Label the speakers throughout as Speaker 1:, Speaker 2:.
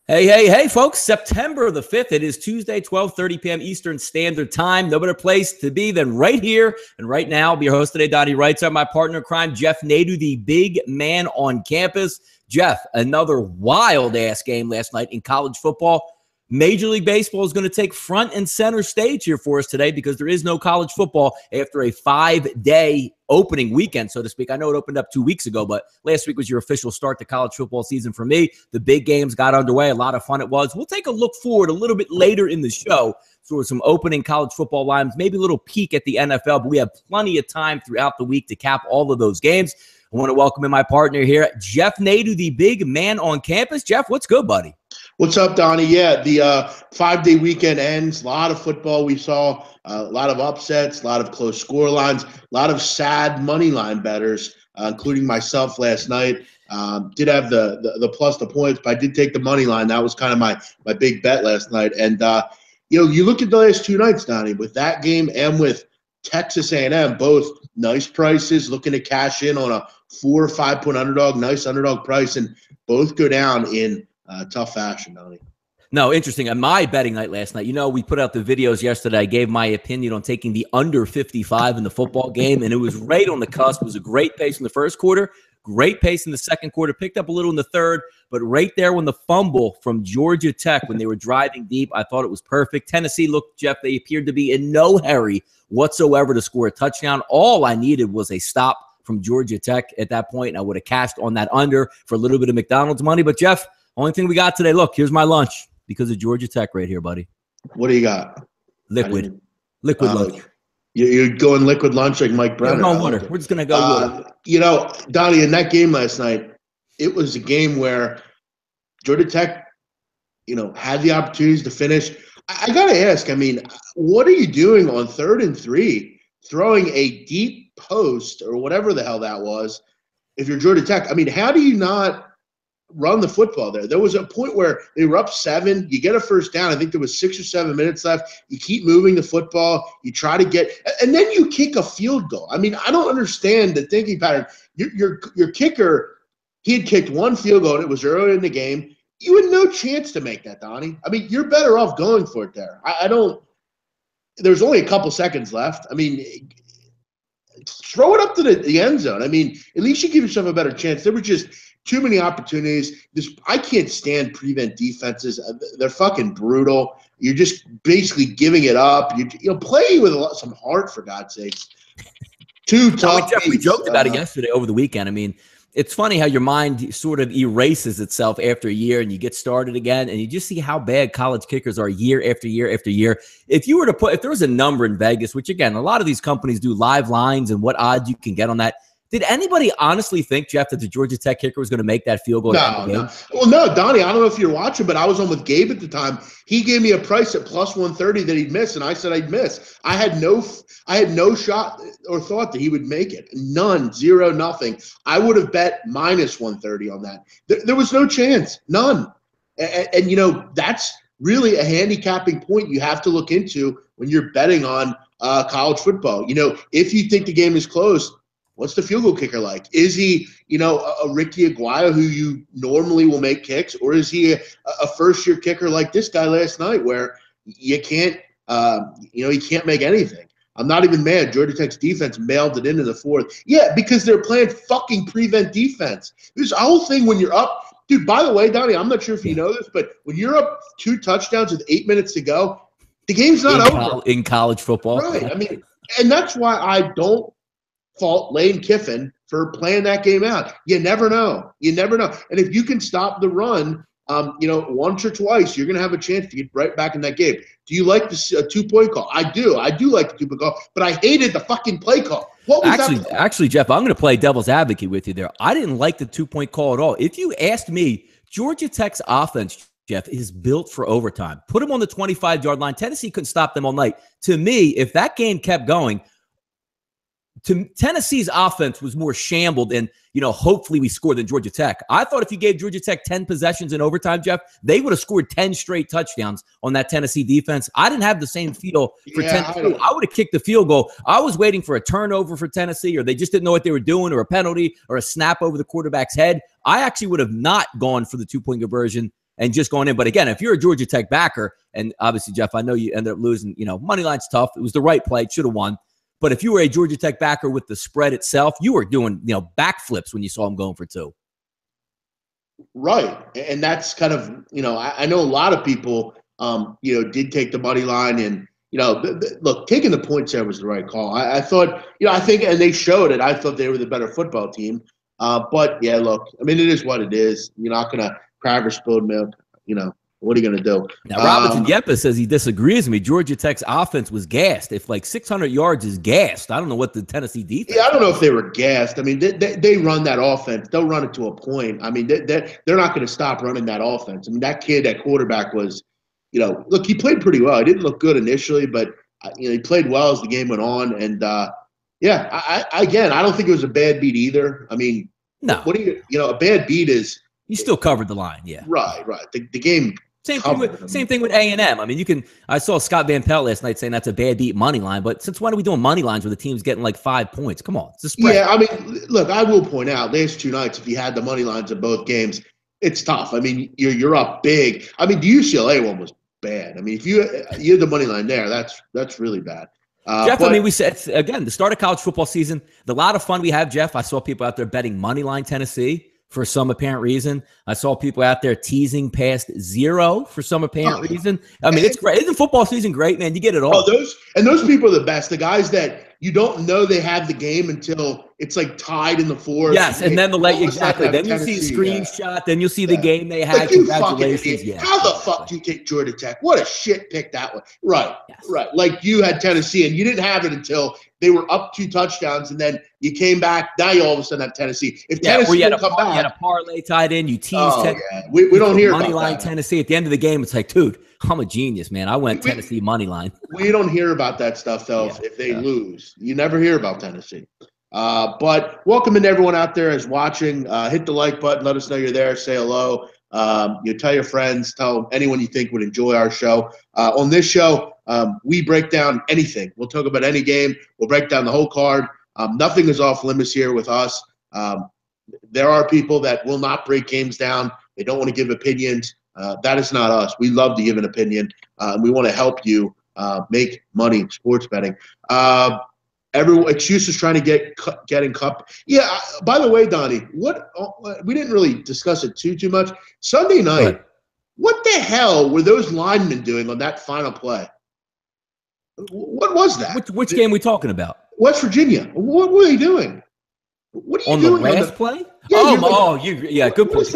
Speaker 1: Hey, folks. September the 5th. It is Tuesday, 12:30 p.m. Eastern Standard Time. No better place to be than right here. And right now, I'll be your host today, Donnie Wright. My partner in crime, Jeff Nadu, the big man on campus. Jeff, another wild-ass game last night in college football. Major League Baseball is going to take front and center stage here for us today because there is no college football after a 5-day opening weekend, so to speak. I know it opened up 2 weeks ago, but last week was your official start to college football season for me. The big games got underway. A lot of fun it was. We'll take a look forward a little bit later in the show for some opening college football lines, maybe a little peek at the NFL, but we have plenty of time throughout the week to cap all of those games. I want to welcome in my partner here, Jeff Nadu, the big man on campus. Jeff, what's good, buddy?
Speaker 2: What's up, Donnie? Yeah, the 5-day weekend ends. A lot of football we saw, a lot of upsets, a lot of close score lines, a lot of sad money line bettors, including myself last night. Did have the plus the points, but I did take the money line. That was kind of my big bet last night. And you look at the last two nights, Donnie, with that game and with Texas A&M, both nice prices, looking to cash in on a 4 or 5 point underdog, nice underdog price, and both go down in tough fashion, Donnie.
Speaker 1: No, interesting. On my betting night last night, we put out the videos yesterday. I gave my opinion on taking the under 55 in the football game, and it was right on the cusp. It was a great pace in the first quarter, great pace in the second quarter, picked up a little in the third, but right there when the fumble from Georgia Tech, when they were driving deep, I thought it was perfect. Tennessee, look, Jeff, they appeared to be in no hurry whatsoever to score a touchdown. All I needed was a stop from Georgia Tech at that point, and I would have cashed on that under for a little bit of McDonald's money. But, Jeff, only thing we got today, look, here's my lunch because of Georgia Tech right here, buddy.
Speaker 2: What do you got?
Speaker 1: Liquid lunch.
Speaker 2: You're going liquid lunch like Mike Brenner.
Speaker 1: No water. We're just going to go water.
Speaker 2: Donnie, in that game last night, it was a game where Georgia Tech, had the opportunities to finish. I got to ask, what are you doing on 3rd and 3, throwing a deep post or whatever the hell that was, if you're Georgia Tech? How do you not run the football there? There was a point where they were up 7. You get a first down. I think there was 6 or 7 minutes left. You keep moving the football. You try to get – and then you kick a field goal. I don't understand the thinking pattern. Your kicker, he had kicked one field goal, and it was early in the game. You had no chance to make that, Donnie. You're better off going for it there. I don't – there's only a couple seconds left. Throw it up to the end zone. At least you give yourself a better chance. There were just – too many opportunities. I can't stand prevent defenses. They're fucking brutal. You're just basically giving it up. Play with some heart, for God's sakes. Too tough.
Speaker 1: Jeff, we joked about it yesterday over the weekend. It's funny how your mind sort of erases itself after a year and you get started again, and you just see how bad college kickers are year after year after year. If there was a number in Vegas, which again, a lot of these companies do live lines and what odds you can get on that. Did anybody honestly think, Jeff, that the Georgia Tech kicker was going to make that field goal?
Speaker 2: No. Well, no, Donnie, I don't know if you're watching, but I was on with Gabe at the time. He gave me a price at plus 130 that he'd miss, and I said I'd miss. I had no shot or thought that he would make it. None, 0, nothing. I would have bet minus 130 on that. There was no chance, none. And that's really a handicapping point you have to look into when you're betting on college football. If you think the game is close, what's the field goal kicker like? Is he, a Ricky Aguayo who you normally will make kicks, or is he a first-year kicker like this guy last night where you can't, he can't make anything? I'm not even mad. Georgia Tech's defense mailed it into the 4th. Yeah, because they're playing fucking prevent defense. This whole thing when you're up, dude. By the way, Donnie, I'm not sure if you know this, but when you're up 2 touchdowns with 8 minutes to go, the game's not over
Speaker 1: in college football,
Speaker 2: right? And that's why I don't fault Lane Kiffin for playing that game out. You never know. And if you can stop the run, once or twice, you're going to have a chance to get right back in that game. Do you like the 2-point call? I do like the 2-point call, but I hated the fucking play call. What was that?
Speaker 1: Actually, Jeff, I'm going to play devil's advocate with you there. I didn't like the 2-point call at all. If you asked me, Georgia Tech's offense, Jeff, is built for overtime. Put them on the 25-yard line. Tennessee couldn't stop them all night. To me, if that game kept going, Tennessee's offense was more shambled and, hopefully we scored than Georgia Tech. I thought if you gave Georgia Tech 10 possessions in overtime, Jeff, they would have scored 10 straight touchdowns on that Tennessee defense. I didn't have the same feel for Tennessee. I would have kicked the field goal. I was waiting for a turnover for Tennessee, or they just didn't know what they were doing, or a penalty, or a snap over the quarterback's head. I actually would have not gone for the 2-point conversion and just going in. But again, if you're a Georgia Tech backer, and obviously, Jeff, I know you ended up losing, money line's tough. It was the right play. It should have won. But if you were a Georgia Tech backer with the spread itself, you were doing, backflips when you saw them going for 2.
Speaker 2: Right. And that's kind of, I know a lot of people, did take the money line and, look, taking the points there was the right call. I thought, I think, and they showed it. I thought they were the better football team. But yeah, look, I mean, it is what it is. You're not going to cry over spilled milk. What are you going to do?
Speaker 1: Now, Robinson Yepes says he disagrees with me. Georgia Tech's offense was gassed. If 600 yards is gassed, I don't know what the Tennessee defense.
Speaker 2: Yeah, I don't know if they were gassed. I mean, they run that offense. They'll run it to a point. I mean, they're not going to stop running that offense. I mean, that kid, that quarterback was, look, he played pretty well. He didn't look good initially, but he played well as the game went on. And I don't think it was a bad beat either. I mean,
Speaker 1: no,
Speaker 2: what do a bad beat is
Speaker 1: you still covered the line. Yeah,
Speaker 2: right. The game. Same
Speaker 1: thing with A&M. I mean, I saw Scott Van Pelt last night saying that's a bad beat money line, but since when are we doing money lines where the team's getting 5 points? Come on, it's a spread.
Speaker 2: Yeah, I mean, look, I will point out last 2 nights, if you had the money lines of both games, it's tough. I mean, you're up big. I mean, the UCLA one was bad. I mean, if you had the money line there, that's really bad.
Speaker 1: Jeff, I mean, we said, again, the start of college football season, the lot of fun we have, Jeff. I saw people out there betting money line Tennessee for some apparent reason. I saw people out there teasing past 0 for some apparent reason. I mean, it's great. Isn't football season great, man? You get it all.
Speaker 2: Those people are the best. The guys that you don't know they have the game until it's tied in the 4th.
Speaker 1: Yes, and then exactly. Then you see a screenshot. Then you'll see the game they had. Congratulations. Yeah.
Speaker 2: How the fuck do you take Georgia Tech? What a shit pick that was. Right, right. Like you had Tennessee, and you didn't have it until they were up 2 touchdowns, and then you came back. Now you all of a sudden have Tennessee. If Tennessee
Speaker 1: you had a parlay tied in. You teased
Speaker 2: Tennessee. Yeah. We don't hear
Speaker 1: money
Speaker 2: about
Speaker 1: line
Speaker 2: that.
Speaker 1: Tennessee. At the end of the game, it's dude, I'm a genius, man. I went Tennessee money line.
Speaker 2: We don't hear about that stuff, though, if they lose. You never hear about Tennessee. But welcome in everyone out there is watching. Hit the like button. Let us know you're there. Say hello. Tell your friends. Tell anyone you think would enjoy our show. On this show, we break down anything. We'll talk about any game. We'll break down the whole card. Nothing is off limits here with us. There are people that will not break games down. They don't want to give opinions. That is not us. We love to give an opinion. We want to help you make money in sports betting. Everyone excuses trying to getting cup. Yeah. By the way, Donnie, we didn't really discuss it too much. Sunday night, what the hell were those linemen doing on that final play? What was that?
Speaker 1: Which game are we talking about?
Speaker 2: West Virginia. What were they doing? What are you doing
Speaker 1: on the last play?
Speaker 2: Yeah,
Speaker 1: good point.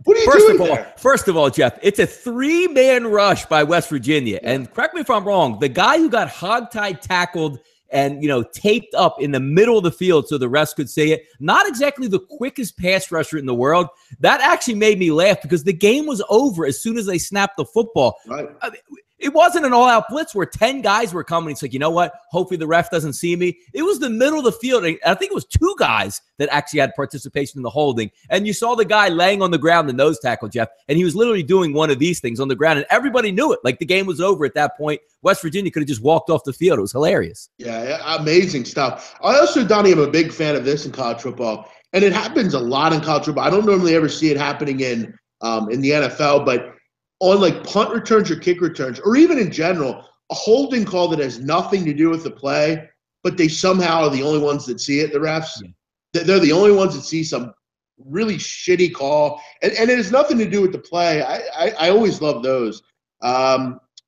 Speaker 2: What are you doing
Speaker 1: First of all, Jeff, it's a 3-man rush by West Virginia. Yeah. And correct me if I'm wrong, the guy who got hogtied tackled and, taped up in the middle of the field so the rest could see it, not exactly the quickest pass rusher in the world. That actually made me laugh because the game was over as soon as they snapped the football.
Speaker 2: Right.
Speaker 1: I mean, it wasn't an all-out blitz where 10 guys were coming. It's you know what? Hopefully the ref doesn't see me. It was the middle of the field. I think it was 2 guys that actually had participation in the holding. And you saw the guy laying on the ground, the nose tackle, Jeff, and he was literally doing one of these things on the ground, and everybody knew it. The game was over at that point. West Virginia could have just walked off the field. It was hilarious.
Speaker 2: Yeah, amazing stuff. I also, Donnie, am a big fan of this in college football, and it happens a lot in college football. I don't normally ever see it happening in the NFL, but on punt returns or kick returns, or even in general, a holding call that has nothing to do with the play, but they somehow are the only ones that see it, the refs. Yeah. They're the only ones that see some really shitty call, and it has nothing to do with the play. I always love those.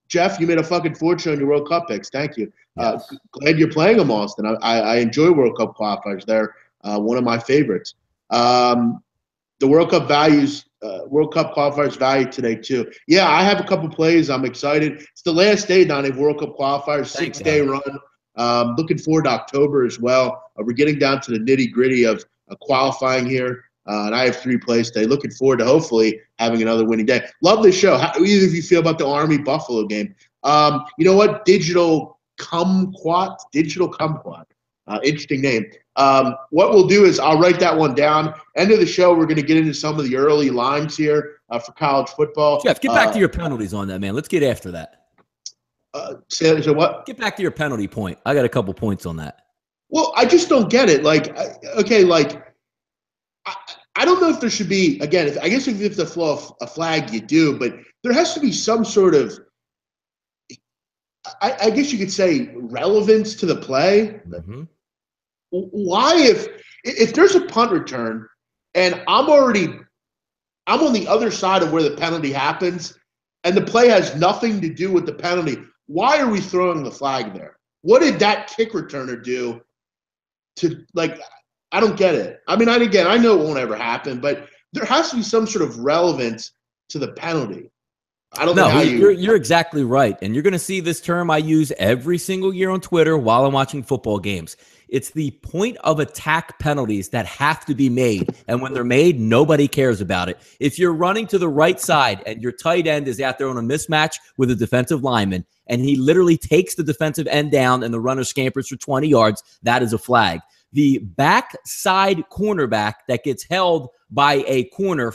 Speaker 2: Jeff, you made a fucking fortune on your World Cup picks. Thank you. Yes. Glad you're playing them, Austin. I enjoy World Cup qualifiers. They're one of my favorites. The World Cup qualifiers value today too. Yeah, I have a couple plays. I'm excited. It's the last day, Donnie, of World Cup qualifiers, 6-day run. Looking forward to October as well. We're getting down to the nitty-gritty of qualifying here. And I have 3 plays today. Looking forward to hopefully having another winning day. Love this show. How do either of you feel about the Army-Buffalo game? You know what? Digital Kumquat. Interesting name. What we'll do is I'll write that one down. End of the show, we're going to get into some of the early lines here for college football.
Speaker 1: Jeff, get back to your penalties on that, man. Let's get after that.
Speaker 2: So what?
Speaker 1: Get back to your penalty point. I got a couple points on that.
Speaker 2: Well, I just don't get it. I don't know if there should be, again, I guess if you have to throw a flag, you do, but there has to be some sort of, I guess you could say, relevance to the play.
Speaker 1: Mm-hmm.
Speaker 2: Why, if there's a punt return and I'm on the other side of where the penalty happens and the play has nothing to do with the penalty, why are we throwing the flag there? What did that kick returner do to, like, I don't get it. I mean, I know it won't ever happen, but there has to be some sort of relevance to the penalty. I don't know how
Speaker 1: you're exactly right. And you're going to see this term I use every single year on Twitter while I'm watching football games. It's the point of attack penalties that have to be made. And when they're made, nobody cares about it. If you're running to the right side and your tight end is out there on a mismatch with a defensive lineman, and he literally takes the defensive end down and the runner scampers for 20 yards, that is a flag. The backside cornerback that gets held by a corner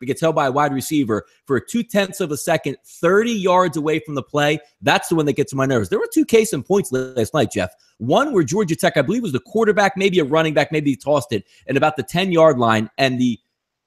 Speaker 1: gets held by a wide receiver for 0.2 of a second, 30 yards away from the play, that's the one that gets on my nerves. There were two case in points last night, Jeff. One where Georgia Tech, I believe, was the quarterback, maybe a running back, maybe he tossed it at about the 10-yard line, and the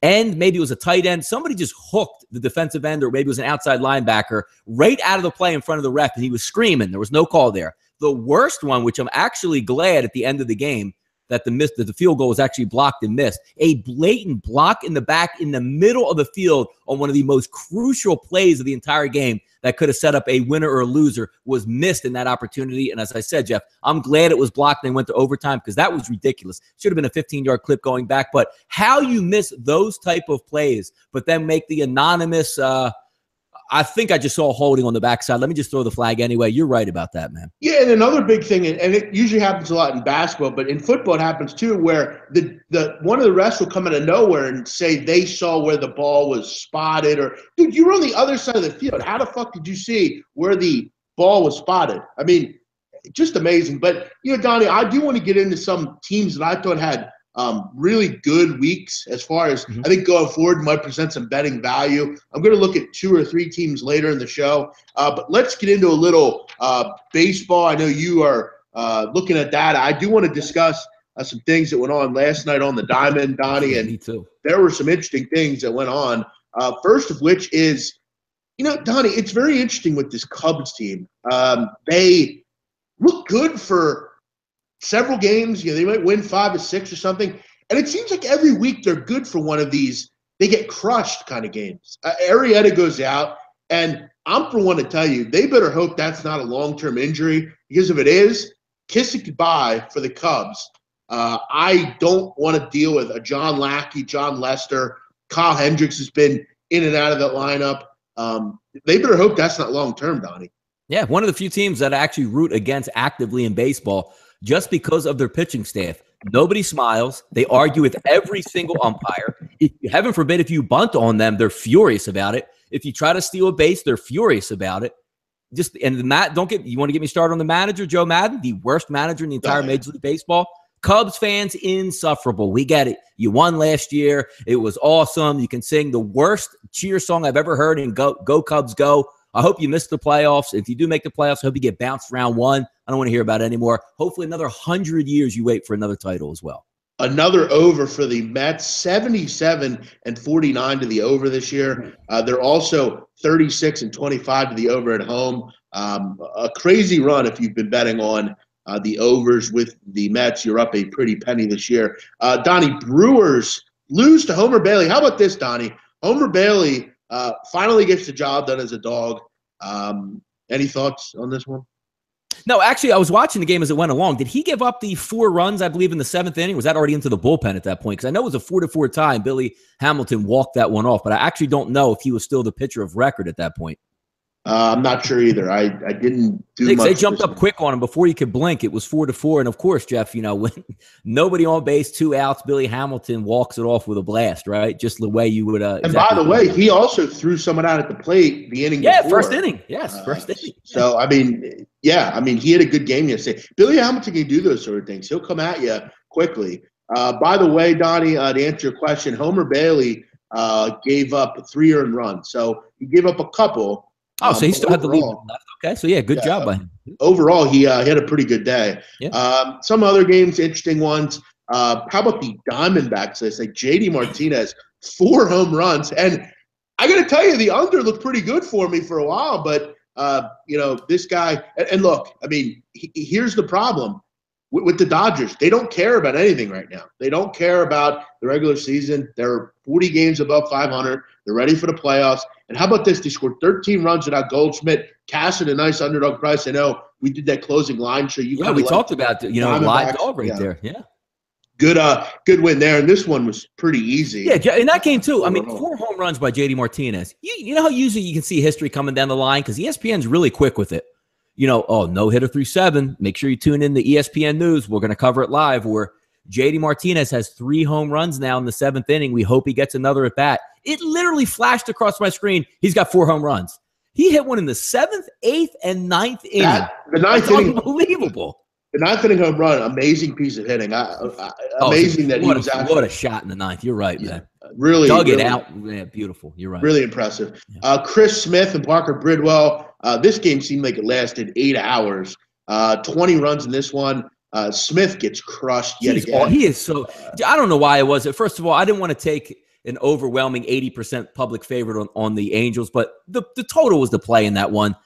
Speaker 1: end, maybe it was a tight end, somebody just hooked the defensive end, or maybe it was an outside linebacker, right out of the play in front of the ref, and he was screaming. There was no call there. The worst one, which I'm actually glad at the end of the game that the field goal was actually blocked and missed, a blatant block in the back in the middle of the field on one of the most crucial plays of the entire game that could have set up a winner or a loser, was missed in that opportunity. And as I said, Jeff, I'm glad it was blocked and they went to overtime, because that was ridiculous. Should have been a 15-yard clip going back. But how you miss those type of plays, but then make the anonymous I think I just saw holding on the backside. Let me just throw the flag anyway. You're right about that, man.
Speaker 2: Yeah, and another big thing, and it usually happens a lot in basketball, but in football it happens too, where the one of the refs will come out of nowhere and say they saw where the ball was spotted, or, dude, you were on the other side of the field. How the fuck did you see where the ball was spotted? I mean, just amazing. But, Donnie, I do want to get into some teams that I thought had really good weeks as far as I think going forward might present some betting value. I'm going to look at 2 or 3 teams later in the show, but let's get into a little baseball. I know you are looking at that. I do want to discuss some things that went on last night on the Diamond, Donnie, and
Speaker 1: me too.
Speaker 2: There were some interesting things that went on. First of which is, Donnie, it's very interesting with this Cubs team. They look good for several games. They might win 5 or 6 or something. And it seems like every week they're good for one of these, they get crushed kind of games. Arrieta goes out, and I'm for one to tell you, they better hope that's not a long-term injury, because if it is, kiss it goodbye for the Cubs. I don't want to deal with a John Lackey, John Lester. Kyle Hendricks has been in and out of that lineup. They better hope that's not long-term, Donnie.
Speaker 1: Yeah, one of the few teams that I actually root against actively in baseball, just because of their pitching staff. Nobody smiles. They argue with every single umpire. Heaven forbid, if you bunt on them, they're furious about it. If you try to steal a base, they're furious about it. You want to get me started on the manager, Joe Madden, the worst manager in the entire Major League Baseball. Cubs fans, insufferable. We get it. You won last year. It was awesome. You can sing the worst cheer song I've ever heard in Go Cubs Go. I hope you missed the playoffs. If you do make the playoffs, I hope you get bounced round 1. I don't want to hear about it anymore. Hopefully another 100 years you wait for another title as well.
Speaker 2: Another over for the Mets, 77-49 to the over this year. They're also 36-25 to the over at home. A crazy run if you've been betting on the overs with the Mets. You're up a pretty penny this year. Donnie, Brewers lose to Homer Bailey. How about this, Donnie? Homer Bailey finally gets the job done as a dog. Any thoughts on this one?
Speaker 1: No, actually, I was watching the game as it went along. Did he give up the 4 runs, I believe, in the 7th inning? Was that already into the bullpen at that point? Because I know it was a 4-4 tie, and Billy Hamilton walked that one off. But I actually don't know if he was still the pitcher of record at that point.
Speaker 2: I'm not sure either. I didn't do much.
Speaker 1: They jumped up quick on him before you could blink. It was 4-4. And, of course, Jeff, when nobody on base, 2 outs, Billy Hamilton walks it off with a blast, right? Just the way you would.
Speaker 2: And by the way, he also threw someone out at the plate the inning before.
Speaker 1: First inning. Yes, first inning.
Speaker 2: So, he had a good game yesterday. Billy Hamilton can do those sort of things. He'll come at you quickly. By the way, Donnie, to answer your question, Homer Bailey gave up 3 earned runs. So he gave up a couple.
Speaker 1: Oh, so he still had the lead left. Okay, so good job by him.
Speaker 2: Overall, he had a pretty good day.
Speaker 1: Yeah.
Speaker 2: Some other games, interesting ones. How about the Diamondbacks? They say JD Martinez, 4 home runs. And I got to tell you, the under looked pretty good for me for a while. But, this guy – and look, I mean, here's the problem. With the Dodgers, they don't care about anything right now. They don't care about the regular season. They're 40 games above 500. They're ready for the playoffs. And how about this? They scored 13 runs without Goldschmidt. Cash at a nice underdog price. I know we did that closing line show.
Speaker 1: We talked about live dog right there. Yeah.
Speaker 2: Good win there. And this one was pretty easy.
Speaker 1: Yeah, in that game too. I mean, 4 home runs by JD Martinez. You know how usually you can see history coming down the line because ESPN's really quick with it. No hitter through 7. Make sure you tune in to ESPN News. We're going to cover it live. Where JD Martinez has 3 home runs now in the 7th inning. We hope he gets another at bat. It literally flashed across my screen. He's got 4 home runs. He hit one in the 7th, 8th, and 9th inning.
Speaker 2: The 9th inning,
Speaker 1: unbelievable.
Speaker 2: The 9th inning home run, amazing piece of hitting. Amazing that he was actually.
Speaker 1: What a shot in the 9th. You're right, man.
Speaker 2: Really
Speaker 1: dug it out. Yeah, beautiful. You're right.
Speaker 2: Really impressive.
Speaker 1: Yeah.
Speaker 2: Chris Smith and Parker Bridwell. This game seemed like it lasted 8 hours. 20 runs in this one. Smith gets crushed yet again.
Speaker 1: He is so – I don't know why it was. First of all, I didn't want to take an overwhelming 80% public favorite on the Angels, but the total was the play in that one.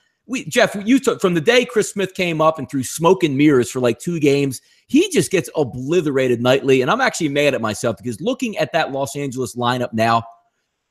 Speaker 1: Jeff, you took from the day Chris Smith came up and threw smoke and mirrors for like 2 games, he just gets obliterated nightly. And I'm actually mad at myself because looking at that Los Angeles lineup now,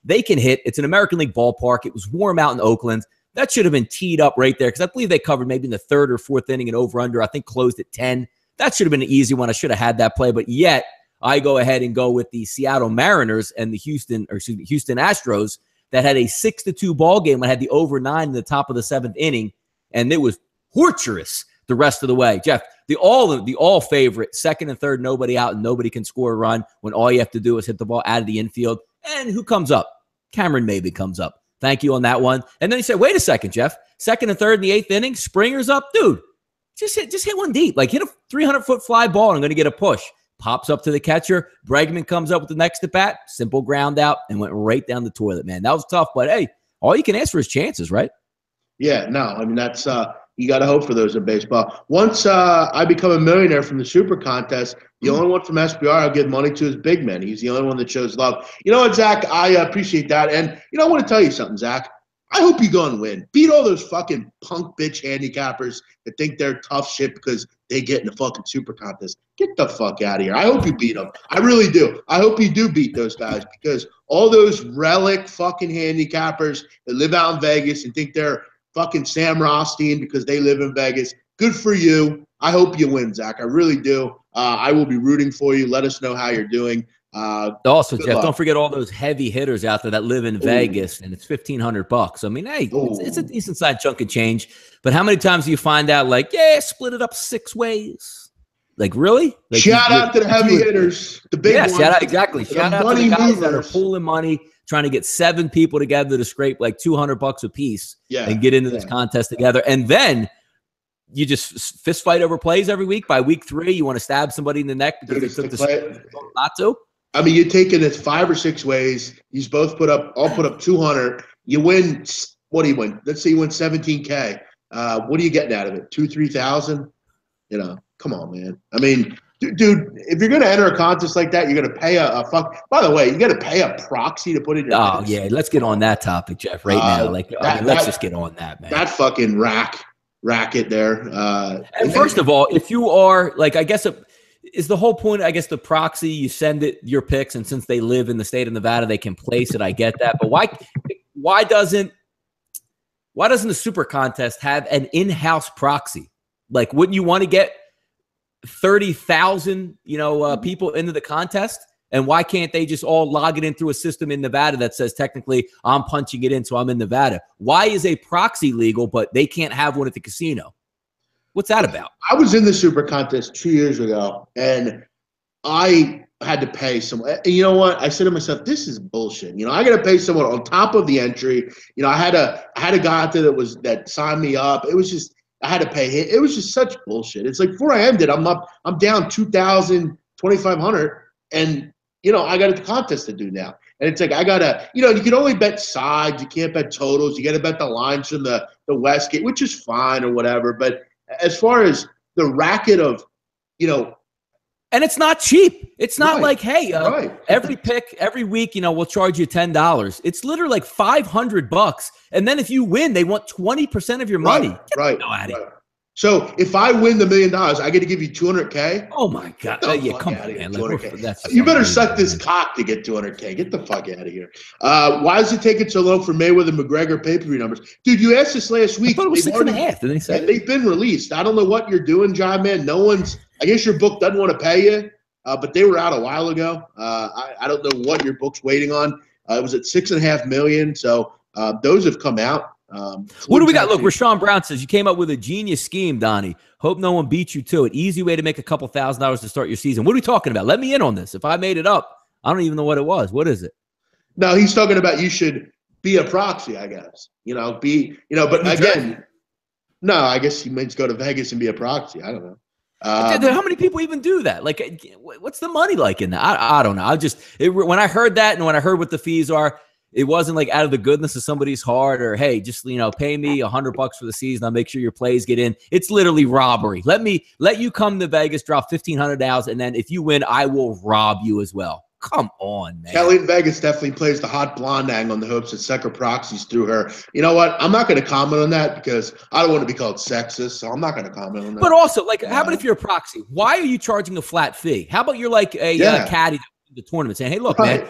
Speaker 1: they can hit. It's an American League ballpark. It was warm out in Oakland. That should have been teed up right there because I believe they covered maybe in the 3rd or 4th inning and over-under. I think closed at 10. That should have been an easy one. I should have had that play, but yet I go ahead and go with the Seattle Mariners and the Houston Astros that had a 6-2 ball game. I had the over 9 in the top of the 7th inning, and it was torturous the rest of the way. Jeff, the all favorite, 2nd and 3rd, nobody out, and nobody can score a run when all you have to do is hit the ball out of the infield. And who comes up? Cameron Maybe comes up. Thank you on that one. And then he said, wait a second, Jeff. 2nd and 3rd in the 8th inning, Springer's up. Dude, just hit one deep. Like hit a 300-foot fly ball and I'm going to get a push. Pops up to the catcher. Bregman comes up with the next at bat. Simple ground out and went right down the toilet, man. That was tough, but hey, all you can ask for is chances, right?
Speaker 2: Yeah, no, I mean, that's you got to hope for those in baseball. Once I become a millionaire from the Super Contest, the only one from SBR I'll give money to is Big Man. He's the only one that shows love. You know what, Zach? I appreciate that. And, I want to tell you something, Zach. I hope you go and win. Beat all those fucking punk bitch handicappers that think they're tough shit because they get in the fucking Super Contest. Get the fuck out of here. I hope you beat them. I really do. I hope you do beat those guys because all those relic fucking handicappers that live out in Vegas and think they're fucking Sam Rothstein because they live in Vegas. Good for you. I hope you win, Zach. I really do. I will be rooting for you. Let us know how you're doing.
Speaker 1: Also, Jeff, don't forget all those heavy hitters out there that live in Vegas, and it's $1,500. I mean, hey, it's a decent side chunk of change. But how many times do you find out, like, split it up 6 ways? Like, really? Like,
Speaker 2: shout out to the heavy hitters, the big ones.
Speaker 1: Shout out, exactly. Shout out to the guys that are pulling money, trying to get 7 people together to scrape like $200 a piece and get into this contest together. And then you just fist fight over plays every week. By week 3, you want to stab somebody in the neck because they took the not to. I
Speaker 2: mean, you're taking it 5 or 6 ways. You both all put up 200. You win. What do you win? Let's say you win $17K. What are you getting out of it? 2,000-3,000? Come on, man. I mean, dude, if you're going to enter a contest like that, you're going to pay a fuck. By the way, you got to pay a proxy to put in your.
Speaker 1: Oh yeah, let's get on that topic, Jeff. Right now, let's just get on that, man.
Speaker 2: That fucking racket there.
Speaker 1: And first of all, if you are like, I guess is the whole point. I guess the proxy, you send it your picks, and since they live in the state of Nevada, they can place it. I get that, but why doesn't the Super Contest have an in-house proxy? Like, wouldn't you want to get 30,000, people into the contest? And why can't they just all log it in through a system in Nevada that says technically I'm punching it in, so I'm in Nevada? Why is a proxy legal, but they can't have one at the casino? What's that about?
Speaker 2: I was in the Super Contest 2 years ago, and I had to pay someone. And you know what? I said to myself, this is bullshit. I got to pay someone on top of the entry. I had a guy out there that signed me up. It was just, I had to pay him. It was just such bullshit. It's like before I ended, I'm down 2,000, 2,500, and I got a contest to do now. And it's like I gotta, you can only bet sides, you can't bet totals, you gotta bet the lines from the Westgate, which is fine or whatever. But as far as the racket of,
Speaker 1: And it's not cheap. It's not like, hey,
Speaker 2: right.
Speaker 1: every pick, every week, we'll charge you $10. It's literally like $500. And then if you win, they want 20% of your money.
Speaker 2: Right. So if I win the $1 million, I get to give you $200K.
Speaker 1: Oh my God! Yeah, come on, man.
Speaker 2: You better suck this cock to get $200K. Get the fuck out of here. Why does it take it so long for Mayweather and McGregor pay-per-view numbers? Dude, you asked this last week.
Speaker 1: I thought it was 6.5. Did they say?
Speaker 2: They've been released. I don't know what you're doing, John, man. No one's. I guess your book doesn't want to pay you, but they were out a while ago. I don't know what your book's waiting on. It was at $6.5 million. So those have come out.
Speaker 1: What do we got? Look, Rashawn Brown says you came up with a genius scheme, Donnie. Hope no one beats you to it. Easy way to make a couple $1,000s to start your season. What are we talking about? Let me in on this. If I made it up, I don't even know what it was. What is it?
Speaker 2: No, he's talking about you should be a proxy, I guess. But again, no, I guess he means go to Vegas and be a proxy. I don't know.
Speaker 1: How many people even do that? Like, what's the money like in that? I don't know. When I heard that and when I heard what the fees are, it wasn't like out of the goodness of somebody's heart or, hey, just, pay me $100 for the season. I'll make sure your plays get in. It's literally robbery. Let you come to Vegas, drop $1,500, and then if you win, I will rob you as well. Come on, man.
Speaker 2: Kelly in Vegas definitely plays the hot blonde angle on the hopes that sucker proxies through her. You know what? I'm not going to comment on that because I don't want to be called sexist, so I'm not going to comment on that.
Speaker 1: But also, how about if you're a proxy? Why are you charging a flat fee? How about you're like a caddy the tournament saying, hey, look, man,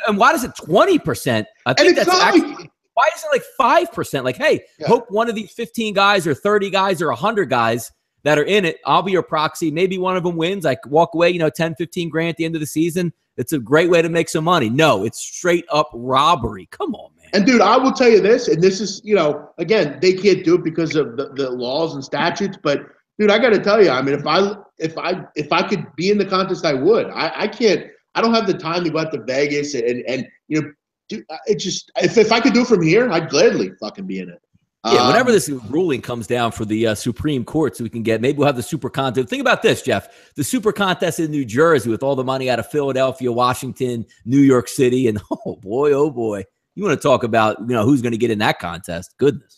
Speaker 1: and why does it 20%? I think that's actually, why is it like 5%? Like, hey, hope one of these 15 guys or 30 guys or 100 guys that are in it, I'll be your proxy. Maybe one of them wins. I walk away, 10, 15 grand at the end of the season. It's a great way to make some money. No, it's straight up robbery. Come on, man.
Speaker 2: And dude, I will tell you this, and this is, again, they can't do it because of the laws and statutes, but dude, I got to tell you, I mean, if I could be in the contest, I would. I can't. I don't have the time to go out to Vegas and dude, it just if I could do it from here, I'd gladly fucking be in it.
Speaker 1: Yeah, whenever this ruling comes down for the Supreme Court, so we can maybe we'll have the super contest. Think about this, Jeff. The super contest in New Jersey with all the money out of Philadelphia, Washington, New York City, and oh boy, you want to talk about who's going to get in that contest? Goodness.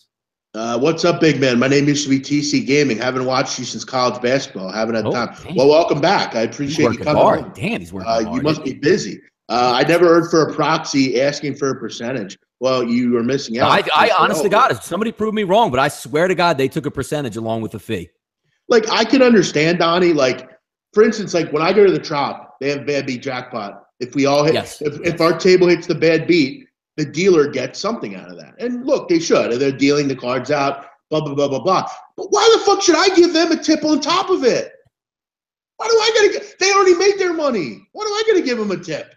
Speaker 2: What's up, big man? My name used to be TC Gaming. Haven't watched you since college basketball. Haven't had time.
Speaker 1: Damn.
Speaker 2: Well, welcome back. I appreciate you coming on.
Speaker 1: Damn, he's working hard.
Speaker 2: You must be busy. I never heard for a proxy asking for a percentage. Well, you were missing out.
Speaker 1: I honest to God, if somebody proved me wrong, but I swear to God, they took a percentage along with the fee.
Speaker 2: Like, I can understand, Donnie. Like, for instance, like when I go to the Trop, they have bad beat jackpot. If we all hit, if our table hits the bad beat, the dealer gets something out of that. And look, they should. They're dealing the cards out, blah, blah, blah, blah, blah. But why the fuck should I give them a tip on top of it? Why do I got to – they already made their money. Why do I got to give them a tip?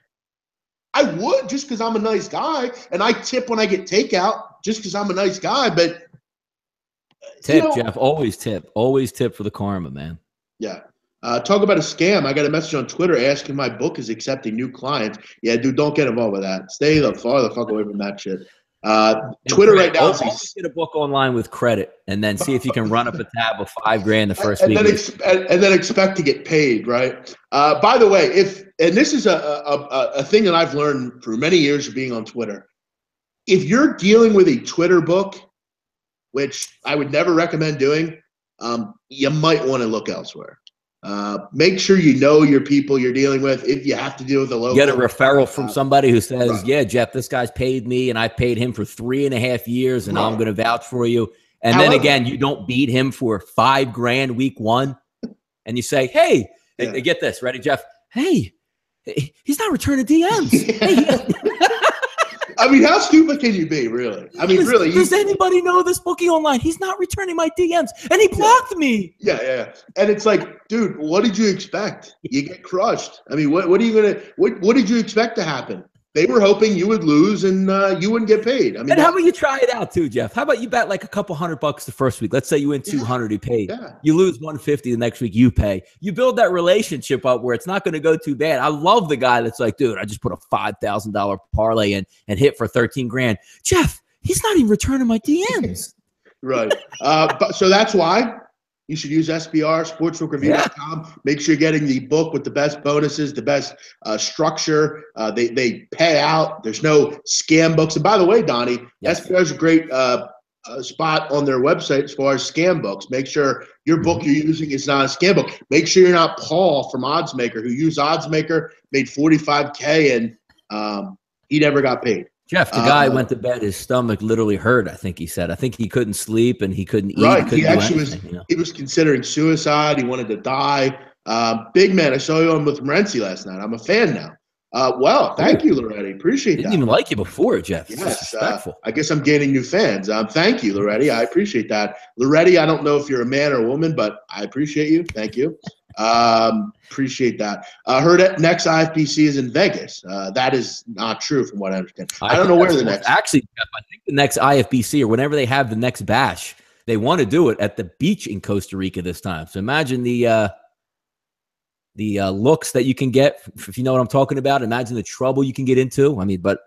Speaker 2: I would just because I'm a nice guy, and I tip when I get takeout just because I'm a nice guy. But
Speaker 1: tip, Jeff. Always tip. Always tip for the karma, man.
Speaker 2: Yeah. Talk about a scam. I got a message on Twitter asking my book is accepting new clients. Yeah, dude, don't get involved with that. Stay the fuck away from that shit. Twitter right now.
Speaker 1: Always get a book online with credit, and then see if you can run up a tab of $5,000 the first week.
Speaker 2: And then expect to get paid, right? By the way, and this is a thing that I've learned through many years of being on Twitter. If you're dealing with a Twitter book, which I would never recommend doing, you might want to look elsewhere. Make sure you know your people you're dealing with. If you have to deal with a local,
Speaker 1: get a referral from somebody who says, "Yeah, Jeff, this guy's paid me, and I paid him for 3.5 years, and I'm going to vouch for you." And then again, you don't beat him for $5,000 week one, and you say, "Hey, get this, ready, Jeff? Hey, he's not returning DMs."
Speaker 2: I mean, how stupid can you be, really? I mean, really.
Speaker 1: Does anybody know this bookie online? He's not returning my DMs, and he blocked me.
Speaker 2: Yeah. And it's like, dude, what did you expect? You get crushed. I mean, what are you gonna? What did you expect to happen? They were hoping you would lose and you wouldn't get paid. I mean,
Speaker 1: and how about you try it out too, Jeff? How about you bet like a couple $100 the first week? Let's say you win 200, you pay. Yeah. You lose 150 the next week, you pay. You build that relationship up where it's not going to go too bad. I love the guy that's like, dude, I just put a $5,000 parlay in and hit for $13,000. Jeff, he's not even returning my DMs.
Speaker 2: Right. So that's why you should use SBR, sportsbookreview.com. Make sure you're getting the book with the best bonuses, the best structure. They pay out. There's no scam books. And by the way, Donnie, SBR is a great spot on their website as far as scam books. Make sure your book you're using is not a scam book. Make sure you're not Paul from Oddsmaker, who used Oddsmaker, made $45K, and he never got paid.
Speaker 1: Jeff, the guy went to bed, his stomach literally hurt, I think he said. I think he couldn't sleep and he couldn't eat.
Speaker 2: Right.
Speaker 1: He actually
Speaker 2: he was considering suicide. He wanted to die. Big man, I saw you on with Renzi last night. I'm a fan now. Thank you, Loretti. Appreciate that.
Speaker 1: Didn't even like you before, Jeff.
Speaker 2: Yes,
Speaker 1: disrespectful.
Speaker 2: I guess I'm gaining new fans. Thank you, Loretti. I appreciate that. Loretti, I don't know if you're a man or a woman, but I appreciate you. Thank you. Appreciate that. Heard it. Next IFBC is in Vegas. That is not true from what I understand. I don't know where the next.
Speaker 1: Actually, Jeff, I think the next IFBC or whenever they have the next bash, they want to do it at the beach in Costa Rica this time. So imagine the looks that you can get, if you know what I'm talking about. Imagine the trouble you can get into. I mean, but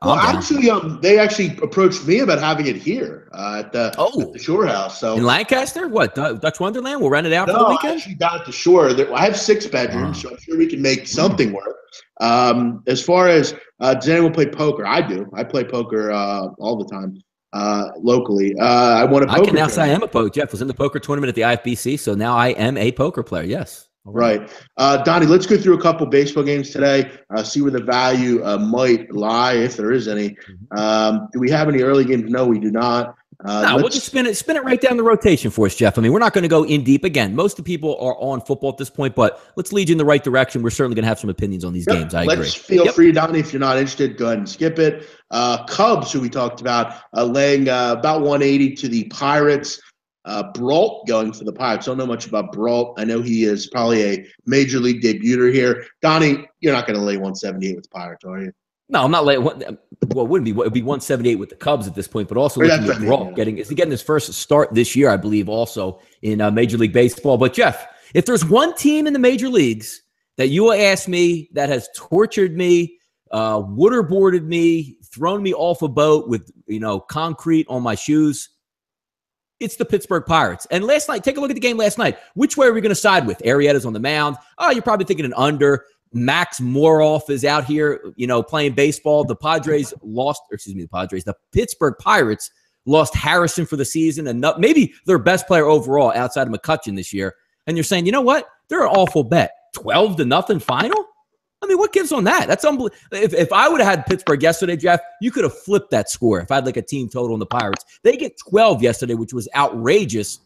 Speaker 2: they actually approached me about having it here at the Shore House. So
Speaker 1: in Lancaster, what Dutch Wonderland? We'll rent it out for the weekend.
Speaker 2: Actually down at the Shore. I have 6 bedrooms, so I'm sure we can make something work. As far as does anyone play poker? I do. I play poker all the time. Locally, I want to.
Speaker 1: I can now say I am a poker. Jeff was in the poker tournament at the IFBC, so now I am a poker player. Yes.
Speaker 2: Right. Donnie, let's go through a couple baseball games today, see where the value might lie, if there is any. Do we have any early games? No, we do not.
Speaker 1: No, we'll just spin it right down the rotation for us, Jeff. I mean, we're not going to go in deep again. Most of the people are on football at this point, but let's lead you in the right direction. We're certainly going to have some opinions on these games. I agree.
Speaker 2: Let's feel free, Donnie. If you're not interested, go ahead and skip it. Cubs, who we talked about, laying about 180 to the Pirates. Brault going for the Pirates. Don't know much about Brault. I know he is probably a major league debuter here. Donnie, you're not going to lay 178 with the Pirates, are you?
Speaker 1: No, I'm not laying. Well, it wouldn't be. It would be 178 with the Cubs at this point, but also looking at Brault is he getting his first start this year, I believe, also in Major League Baseball. But Jeff, if there's one team in the major leagues that you will ask me that has tortured me, waterboarded me, thrown me off a boat with concrete on my shoes, it's the Pittsburgh Pirates. And last night, take a look at the game last night. Which way are we going to side with? Arrieta's on the mound. Oh, you're probably thinking an under. Max Moroff is out here, playing baseball. The Pittsburgh Pirates lost Harrison for the season and maybe their best player overall outside of McCutchen this year. And you're saying, you know what? They're an awful bet. 12-0 final? I mean, what gives on that? That's unbelievable. If I would have had Pittsburgh yesterday, Jeff, you could have flipped that score. If I had like a team total on the Pirates, they get 12 yesterday, which was outrageous.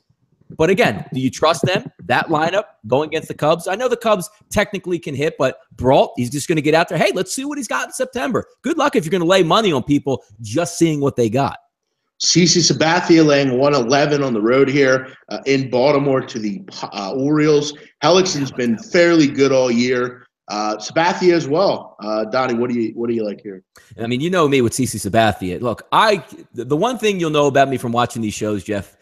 Speaker 1: But again, do you trust them? That lineup going against the Cubs? I know the Cubs technically can hit, but Brault, he's just going to get out there. Hey, let's see what he's got in September. Good luck if you're going to lay money on people just seeing what they got.
Speaker 2: CC Sabathia laying 111 on the road here in Baltimore to the Orioles. Hellickson's been fairly good all year. Sabathia as well. Donnie, what do you like here?
Speaker 1: I mean, you know me with CC Sabathia. Look, the one thing you'll know about me from watching these shows, Jeff,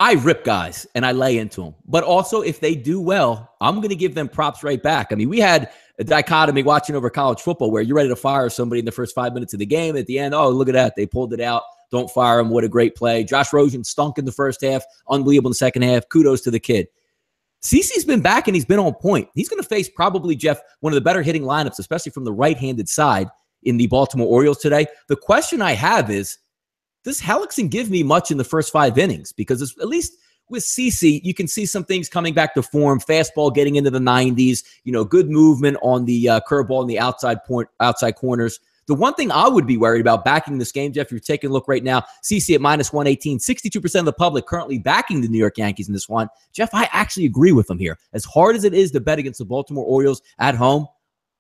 Speaker 1: I rip guys and I lay into them. But also, if they do well, I'm going to give them props right back. I mean, we had a dichotomy watching over college football where you're ready to fire somebody in the first 5 minutes of the game. At the end, oh, look at that. They pulled it out. Don't fire him. What a great play. Josh Rosen stunk in the first half. Unbelievable in the second half. Kudos to the kid. CeCe's been back and he's been on point. He's going to face probably, Jeff, one of the better hitting lineups, especially from the right-handed side in the Baltimore Orioles today. The question I have is, does Hellickson give me much in the first 5 innings? Because at least with CeCe, you can see some things coming back to form. Fastball getting into the 90s, good movement on the curveball in the outside corners. The one thing I would be worried about backing this game, Jeff, you're taking a look right now, CeCe at -118, 62% of the public currently backing the New York Yankees in this one. Jeff, I actually agree with them here. As hard as it is to bet against the Baltimore Orioles at home,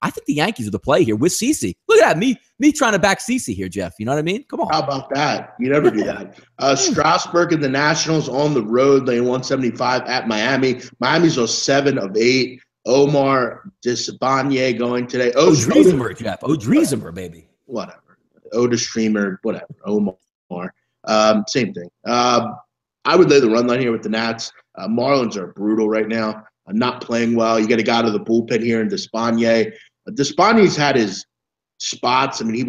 Speaker 1: I think the Yankees are the play here with CeCe. Look at that, me trying to back CeCe here, Jeff. You know what I mean? Come on.
Speaker 2: How about that? You never do that. Strasburg and the Nationals on the road, laying 175 at Miami. Miami's a 7 of 8. Omar Desabanye going today.
Speaker 1: Odrizamer, Jeff. Odrizamer, baby.
Speaker 2: Whatever. Oda Streamer, whatever. Omar. Same thing. I would lay the run line here with the Nats. Marlins are brutal right now. Not playing well. You got a guy to the bullpen here in Despagne. Despanye's had his spots. I mean,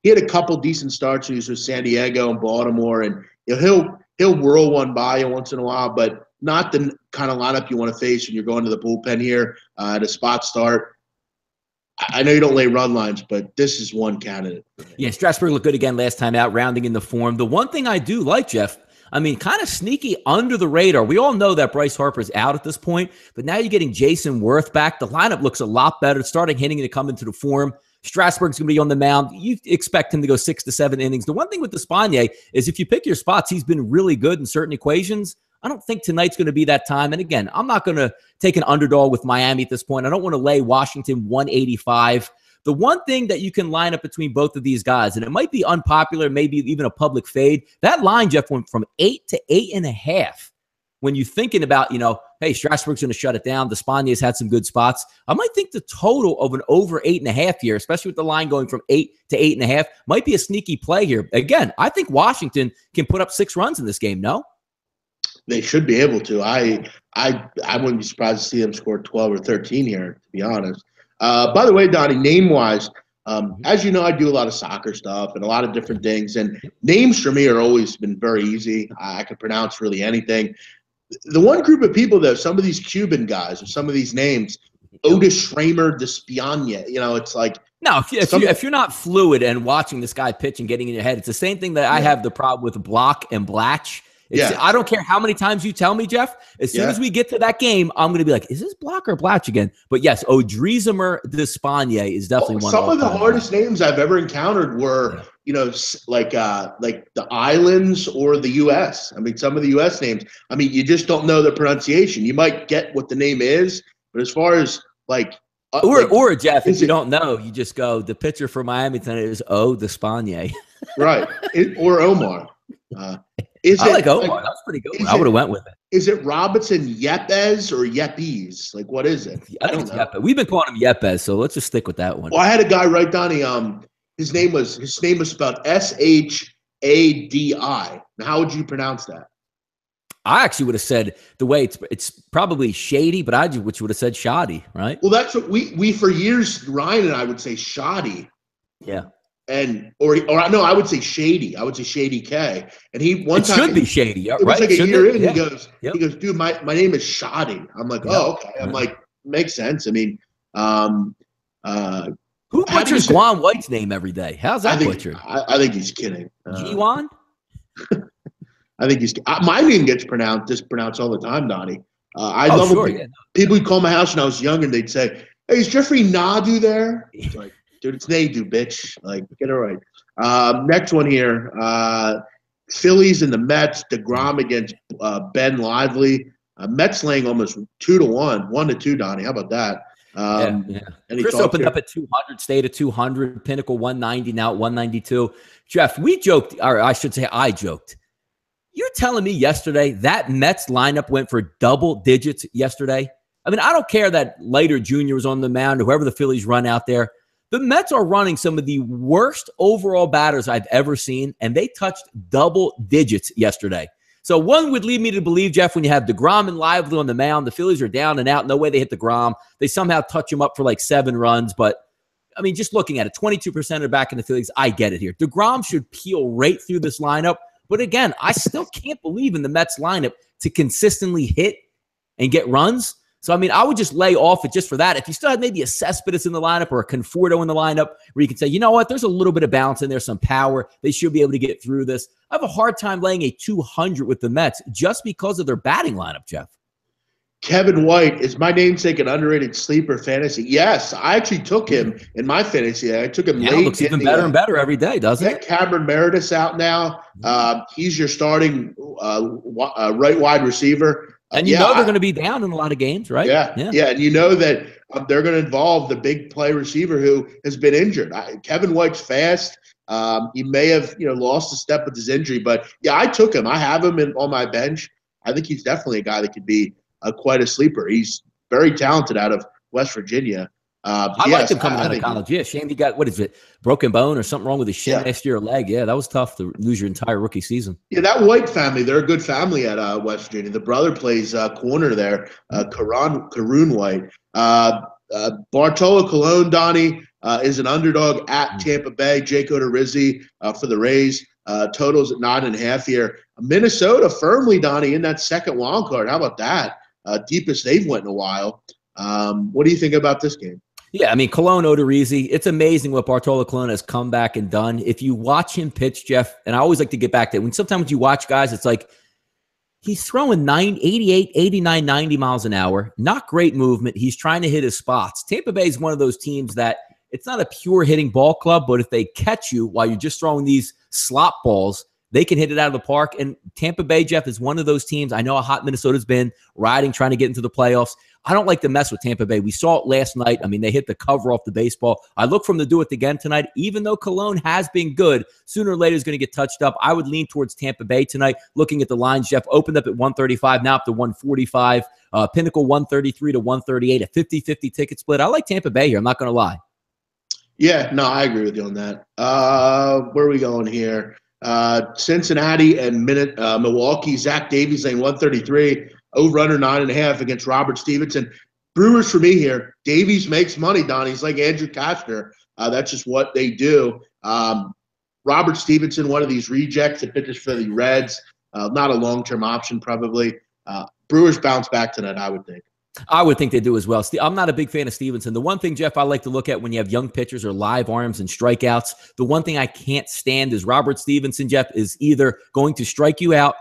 Speaker 2: he had a couple decent starts. He was with San Diego and Baltimore, and he'll whirl one by you once in a while, but not the kind of lineup you want to face when you're going to the bullpen here at a spot start. I know you don't lay run lines, but this is one candidate.
Speaker 1: Yeah, Strasburg looked good again last time out, rounding in the form. The one thing I do like, Jeff, I mean, kind of sneaky under the radar. We all know that Bryce Harper's out at this point, but now you're getting Jason Worth back. The lineup looks a lot better. It's starting hitting to come into the form. Strasburg's going to be on the mound. You expect him to go 6 to 7 innings. The one thing with Despaigne is if you pick your spots, he's been really good in certain equations. I don't think tonight's going to be that time. And again, I'm not going to take an underdog with Miami at this point. I don't want to lay Washington 185. The one thing that you can line up between both of these guys, and it might be unpopular, maybe even a public fade, that line, Jeff, went from 8 to 8.5. When you're thinking about, hey, Strasburg's going to shut it down. Despaigne had some good spots. I might think the total of an over 8.5 here, especially with the line going from 8 to 8.5, might be a sneaky play here. Again, I think Washington can put up 6 runs in this game, no?
Speaker 2: They should be able to. I wouldn't be surprised to see them score 12 or 13 here, to be honest. By the way, Donnie, name-wise, as you know, I do a lot of soccer stuff and a lot of different things, and names for me are always been very easy. I can pronounce really anything. The one group of people, though, some of these Cuban guys or some of these names, Otis Schramer, Despaigne, it's like –
Speaker 1: no, if you're not fluid and watching this guy pitch and getting in your head, it's the same thing that I have the problem with Block and Blatch. I don't care how many times you tell me, Jeff. As soon as we get to that game, I'm going to be like, is this Block or Blatch again? But yes, Odrizamer Despaigne is definitely one.
Speaker 2: Some of the hardest names I've ever encountered were, like the islands or the U.S. I mean, some of the U.S. names. I mean, you just don't know the pronunciation. You might get what the name is, but as far as
Speaker 1: or Jeff, if you don't know, you just go, the pitcher for Miami tonight is Despaigne.
Speaker 2: Right. Or Omar.
Speaker 1: I like Omar. That's pretty good. I would have went with it.
Speaker 2: Is it Robinson Yepes or Yepes? Like, what is it?
Speaker 1: I don't know. Yepes. We've been calling him Yepes, so let's just stick with that one.
Speaker 2: Well, I had a guy write down his name was spelled Shadi. Now, how would you pronounce that?
Speaker 1: I actually would have said the way it's probably Shady, but I would have said Shoddy, right?
Speaker 2: Well, that's what we for years, Ryan and I would say Shoddy.
Speaker 1: Yeah.
Speaker 2: Or no, I would say Shady. I would say Shady K. And he one time
Speaker 1: should be Shady, right?
Speaker 2: It was like a year in.
Speaker 1: Yeah.
Speaker 2: He goes, dude, my name is Shoddy. I'm like, oh, okay. I'm like, makes sense. I mean,
Speaker 1: who butchers Guan White's name every day? How's that butchered?
Speaker 2: I think he's kidding.
Speaker 1: G1?
Speaker 2: I think he's. My name gets mispronounced all the time, Donnie. I love it. People would call my house when I was younger, and they'd say, "Hey, is Jeffrey Nadu there?" It's like, dude, it's Nadu, bitch. Like, get it right. Next one here. Phillies and the Mets. DeGrom against Ben Lively. Mets laying almost 2-1, 1-2. Donnie, how about that?
Speaker 1: Chris opened up at 200, stayed at 200. Pinnacle 190, now at 192. Jeff, we joked, or I should say, I joked. You're telling me yesterday that Mets lineup went for double digits yesterday? I mean, I don't care that Leiter Jr. was on the mound, whoever the Phillies run out there. The Mets are running some of the worst overall batters I've ever seen, and they touched double digits yesterday. So one would lead me to believe, Jeff, when you have DeGrom and Lively on the mound, the Phillies are down and out. No way they hit DeGrom. They somehow touch him up for like 7 runs. But, I mean, just looking at it, 22% are back in the Phillies. I get it here. DeGrom should peel right through this lineup. But again, I still can't believe in the Mets lineup to consistently hit and get runs. So, I mean, I would just lay off it just for that. If you still had maybe a Cespedes in the lineup or a Conforto in the lineup where you can say, you know what, there's a little bit of balance in there, some power. They should be able to get through this. I have a hard time laying a 200 with the Mets just because of their batting lineup, Jeff.
Speaker 2: Kevin White, is my namesake an underrated sleeper fantasy? Yes, I actually took him in my fantasy. I took him late.
Speaker 1: It looks even better and better every day, doesn't it?
Speaker 2: Cameron Meredith's out now. He's your starting right wide receiver.
Speaker 1: And you know they're going to be down in a lot of games, right?
Speaker 2: Yeah. And you know that they're going to involve the big play receiver who has been injured. Kevin White's fast. He may have lost a step with his injury, but I took him. I have him on my bench. I think he's definitely a guy that could be quite a sleeper. He's very talented out of West Virginia.
Speaker 1: I liked him coming out of college. Yeah, shame he got, broken bone or something wrong with his shin last year or leg. Yeah, that was tough to lose your entire rookie season.
Speaker 2: Yeah, that White family, they're a good family at West Virginia. The brother plays corner there, Karoon White. Bartolo Colon, Donnie, is an underdog at Tampa Bay. Jake Odorizzi for the Rays. Totals at 9.5 here. Minnesota firmly, Donnie, in that second wild card. How about that? Deepest they've went in a while. What do you think about this game?
Speaker 1: Yeah, I mean, Colon Odorizzi, it's amazing what Bartolo Colon has come back and done. If you watch him pitch, Jeff, and I always like to get back to it, when sometimes you watch guys, it's like he's throwing 88, 89, 90 miles an hour. Not great movement. He's trying to hit his spots. Tampa Bay is one of those teams that it's not a pure hitting ball club, but if they catch you while you're just throwing these slop balls, they can hit it out of the park. And Tampa Bay, Jeff, is one of those teams. I know how hot Minnesota's been, riding, trying to get into the playoffs. I don't like to mess with Tampa Bay. We saw it last night. I mean, they hit the cover off the baseball. I look for them to do it again tonight. Even though Cologne has been good, sooner or later is going to get touched up. I would lean towards Tampa Bay tonight. Looking at the lines, Jeff, opened up at 135, now up to 145. Pinnacle 133 to 138, a 50-50 ticket split. I like Tampa Bay here. I'm not going to lie.
Speaker 2: Yeah, no, I agree with you on that. Where are we going here? Cincinnati and Milwaukee. Zach Davies lane 133. Over under 9.5 against Robert Stevenson. Brewers for me here. Davies makes money, Don. He's like Andrew Kastner. That's just what they do. Robert Stevenson, one of these rejects that pitches for the Reds. Not a long-term option, probably. Brewers bounce back tonight, I would think.
Speaker 1: I would think they do as well. I'm not a big fan of Stevenson. The one thing, Jeff, I like to look at when you have young pitchers or live arms and strikeouts, the one thing I can't stand is Robert Stevenson, Jeff, is either going to strike you out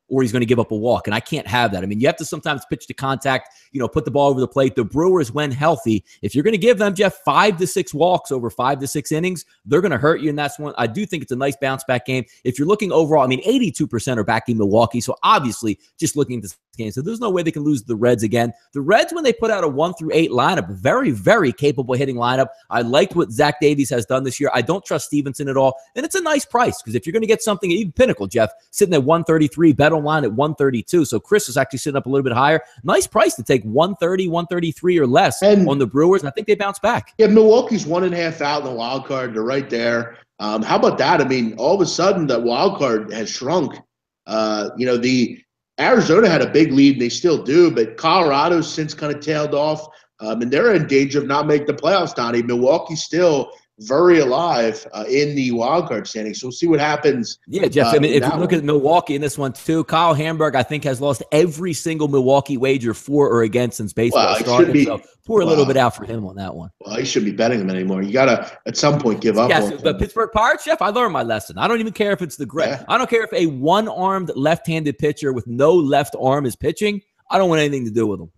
Speaker 1: or he's going to give up a walk. And I can't have that. I mean, you have to sometimes pitch to contact, put the ball over the plate. The Brewers, when healthy, if you're going to give them, Jeff, 5 to 6 walks over 5 to 6 innings, they're going to hurt you. And that's one. I do think it's a nice bounce back game. If you're looking overall, I mean, 82% are backing Milwaukee. So obviously just looking at this game. So there's no way they can lose the Reds again. The Reds, when they put out a 1-8 lineup, very, very capable hitting lineup. I liked what Zach Davies has done this year. I don't trust Stevenson at all. And it's a nice price because if you're going to get something, even Pinnacle, Jeff, sitting at 133, bet online at 132. So Chris is actually sitting up a little bit higher. Nice price to take 130, 133 or less on the Brewers. I think they bounce back.
Speaker 2: Yeah, Milwaukee's 1.5 out in the wild card. They're right there. How about that? I mean, all of a sudden that wild card has shrunk. The Arizona had a big lead, and they still do, but Colorado's since kind of tailed off, and they're in danger of not making the playoffs, Donnie. Milwaukee's still very alive in the wild card standing, so we'll see what happens. Yeah,
Speaker 1: Jeff, I mean, if you look at Milwaukee in this one, too, Kyle Hamburg, I think, has lost every single Milwaukee wager for or against since baseball started, so pour a little bit out for him on that one.
Speaker 2: Well, he shouldn't be betting him anymore. You got to, at some point, give up.
Speaker 1: Yes, but Pittsburgh Pirates, Jeff, I learned my lesson. I don't even care if it's the grit. Yeah. I don't care if a one-armed left-handed pitcher with no left arm is pitching. I don't want anything to do with him.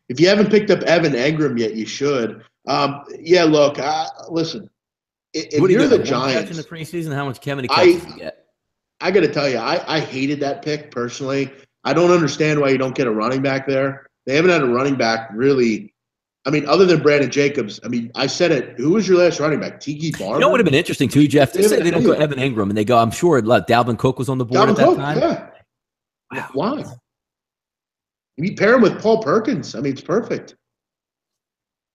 Speaker 2: If you haven't picked up Evan Engram yet, you should. Look, listen. If you're the Giants
Speaker 1: in the preseason, how much Kevin catches you get?
Speaker 2: I got to tell you, I hated that pick personally. I don't understand why you don't get a running back there. They haven't had a running back really. I mean, other than Brandon Jacobs. I mean, I said it. Who was your last running back? Tiki Barber.
Speaker 1: You know what would have been interesting too, Jeff? They say they don't go Evan Engram, and they go. I'm sure Dalvin Cook was on the board at that time.
Speaker 2: Yeah. Wow. Why? You pair him with Paul Perkins. I mean, it's perfect.